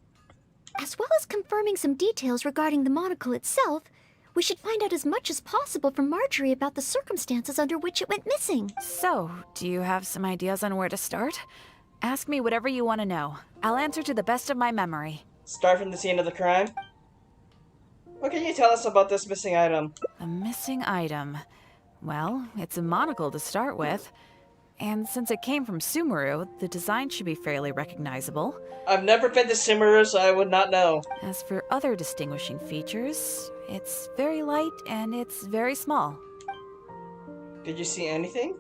As well as confirming some details regarding the monocle itself, we should find out as much as possible from Marjorie about the circumstances under which it went missing.
So, do you have some ideas on where to start? Ask me whatever you want to know. I'll answer to the best of my memory.
Start from the scene of the crime? What can you tell us about this missing item?
A missing item. Well, it's a monocle to start with. And since it came from Sumeru, the design should be fairly recognizable.
I've never been to Sumeru, so I would not know.
As for other distinguishing features, it's very light and it's very small.
Did you see anything?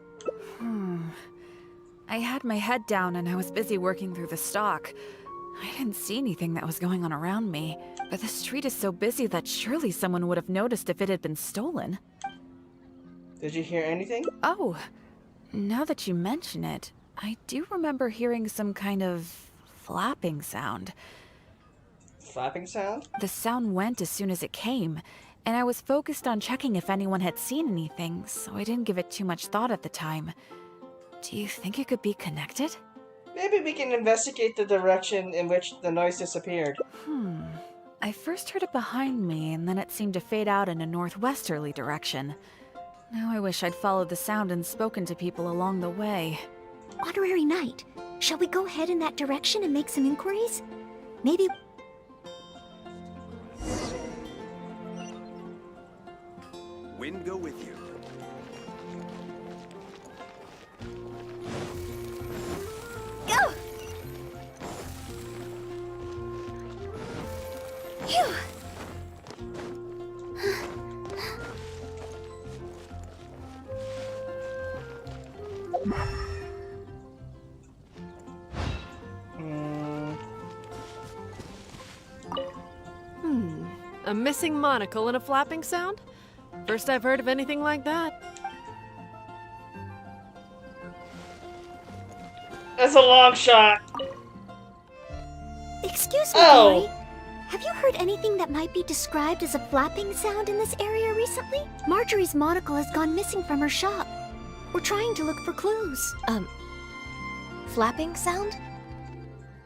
I had my head down and I was busy working through the stock. I didn't see anything that was going on around me, but the street is so busy that surely someone would have noticed if it had been stolen.
Did you hear anything?
Oh, now that you mention it, I do remember hearing some kind of flapping sound.
Flapping sound?
The sound went as soon as it came, and I was focused on checking if anyone had seen anything, so I didn't give it too much thought at the time. Do you think it could be connected?
Maybe we can investigate the direction in which the noise disappeared.
I first heard it behind me, and then it seemed to fade out in a northwesterly direction. Now I wish I'd followed the sound and spoken to people along the way.
Honorary Knight, shall we go ahead in that direction and make some inquiries? Maybe...
Wind go with you.
Go!
A missing monocle and a flapping sound? First I've heard of anything like that.
That's a long shot.
Excuse me,
Oh.
Glory. Have you heard anything that might be described as a flapping sound in this area recently? Marjorie's monocle has gone missing from her shop. We're trying to look for clues.
Flapping sound?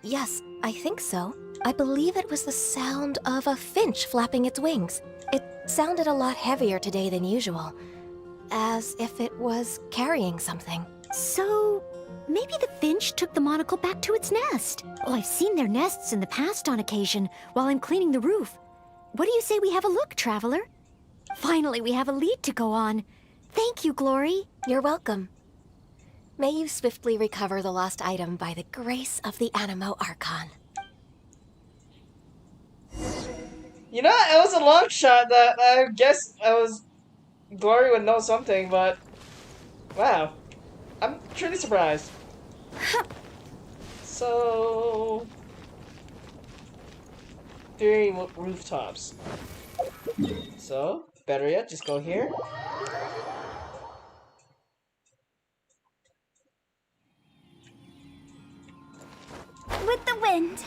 Yes, I think so. I believe it was the sound of a finch flapping its wings. It sounded a lot heavier today than usual, as if it was carrying something.
So, maybe the finch took the monocle back to its nest. Well, I've seen their nests in the past on occasion while I'm cleaning the roof. What do you say we have a look, Traveler? Finally, we have a lead to go on. Thank you, Glory.
You're welcome. May you swiftly recover the lost item by the grace of the Animo Archon.
You know, it was a long shot that I guess Glory would know something, but wow. I'm truly surprised. So, 3 rooftops. So, better yet, just go here.
With the wind.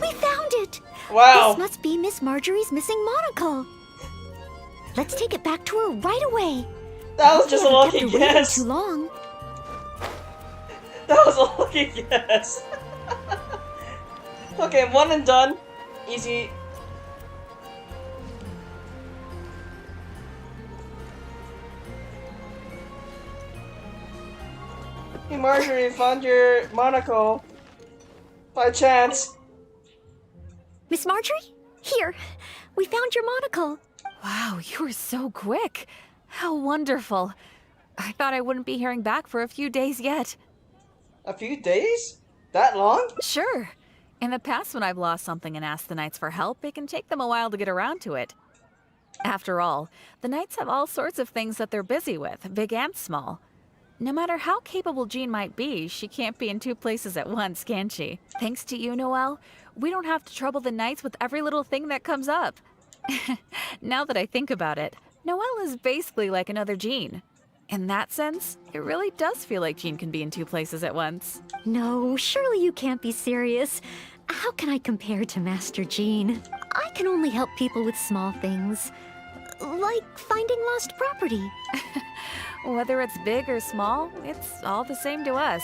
We found it!
Wow.
This must be Miss Marjorie's missing monocle. Let's take it back to her right away.
That was just a lucky
Kept her waiting
guess.
too long.
That was a lucky guess. Okay, 1 and done. Easy. Hey Marjorie, found your monocle. By chance.
Miss Marjorie? Here, we found your monocle.
Wow, you were so quick. How wonderful. I thought I wouldn't be hearing back for a few days yet.
A few days? That long?
Sure. In the past, when I've lost something and asked the Knights for help, it can take them a while to get around to it. After all, the Knights have all sorts of things that they're busy with, big and small. No matter how capable Jean might be, she can't be in 2 places at once, can she? Thanks to you, Noelle, we don't have to trouble the Knights with every little thing that comes up. Now that I think about it, Noelle is basically like another Jean. In that sense, it really does feel like Jean can be in 2 places at once.
No, surely you can't be serious. How can I compare to Master Jean? I can only help people with small things, like finding lost property.
Whether it's big or small, it's all the same to us.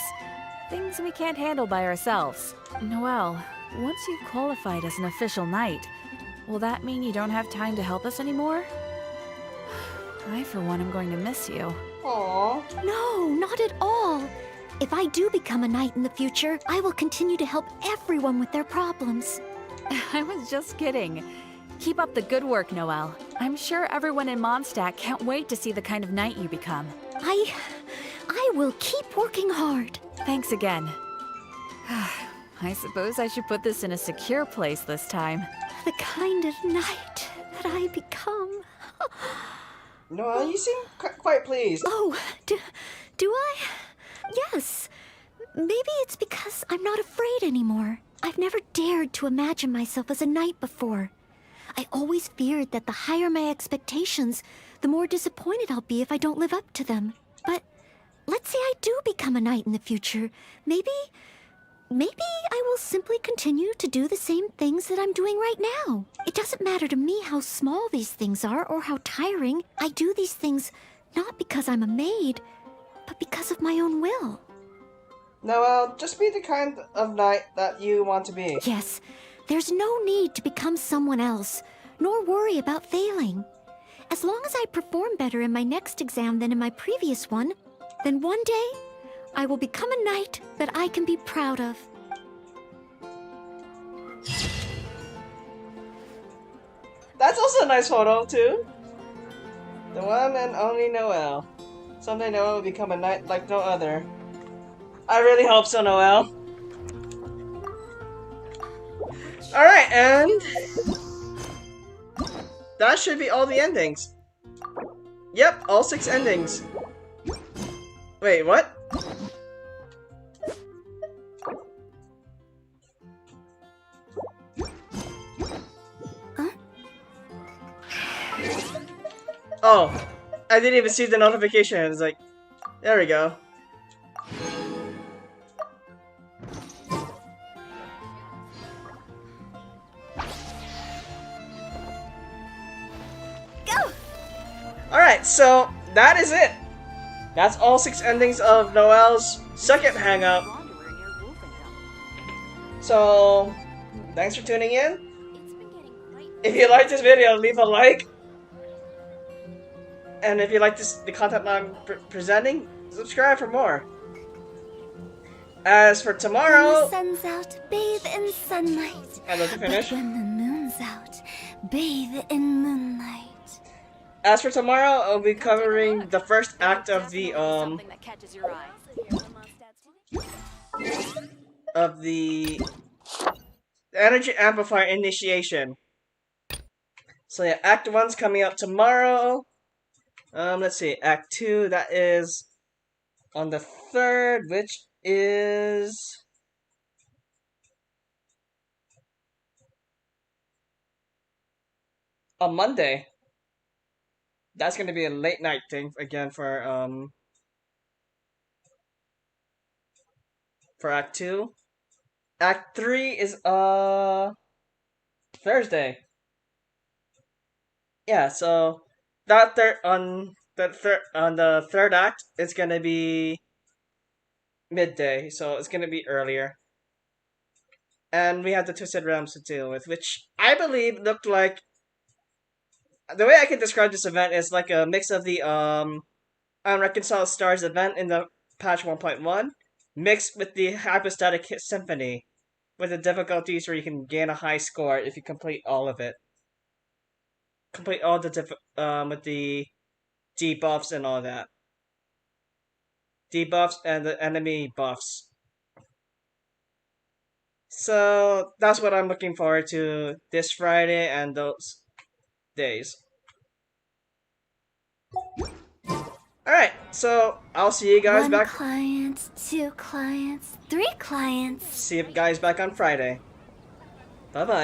Things we can't handle by ourselves. Noelle, once you've qualified as an official knight, will that mean you don't have time to help us anymore? I, for one, am going to miss you.
Aww.
No, not at all. If I do become a knight in the future, I will continue to help everyone with their problems.
I was just kidding. Keep up the good work, Noelle. I'm sure everyone in Mondstadt can't wait to see the kind of knight you become.
I will keep working hard.
Thanks again. I suppose I should put this in a secure place this time.
The kind of knight that I become.
No, you seem quite pleased.
Oh, do I? Yes. Maybe it's because I'm not afraid anymore. I've never dared to imagine myself as a knight before. I always feared that the higher my expectations, the more disappointed I'll be if I don't live up to them. But let's say I do become a knight in the future. Maybe I will simply continue to do the same things that I'm doing right now. It doesn't matter to me how small these things are or how tiring. I do these things not because I'm a maid, but because of my own will.
Noelle, just be the kind of knight that you want to be.
Yes, there's no need to become someone else, nor worry about failing. As long as I perform better in my next exam than in my previous one, then one day, I will become a knight that I can be proud of.
That's also a nice photo, too. The one and only Noelle. Someday Noelle will become a knight like no other. I really hope so, Noelle. Alright, and that should be all the endings. Yep, all 6 endings. Wait, what? Oh, I didn't even see the notification. It's like, there we go.
Go!
Alright, so that is it. That's all 6 endings of Noelle's second hangout. So, thanks for tuning in. If you liked this video, leave a like. And if you like the content I'm presenting, subscribe for more. As for tomorrow...
When the sun's out, bathe in sunlight.
I'd love to finish.
But when the moon's out, bathe in moonlight.
As for tomorrow, I'll be covering the first act of the, Energy Amplifier Initiation. So yeah, Act 1's coming out tomorrow. Let's see, Act 2, that is on the 3rd, which is... on Monday. That's gonna be a late night thing again for Act 2. Act 3 is Thursday. Yeah, so that on the third act, it's gonna be midday, so it's gonna be earlier. And we have the Twisted Realms to deal with, which I believe looked like... The way I can describe this event is like a mix of the Unreconciled Stars event in the patch 1.1 mixed with the Hypostatic Symphony, with the difficulties where you can gain a high score if you complete all of it. Complete all the with the debuffs and all that. Debuffs and the enemy buffs. So that's what I'm looking forward to this Friday and those days. Alright, so I'll see you guys back.
1 client, 2 clients, 3 clients.
See you guys back on Friday. Bye bye.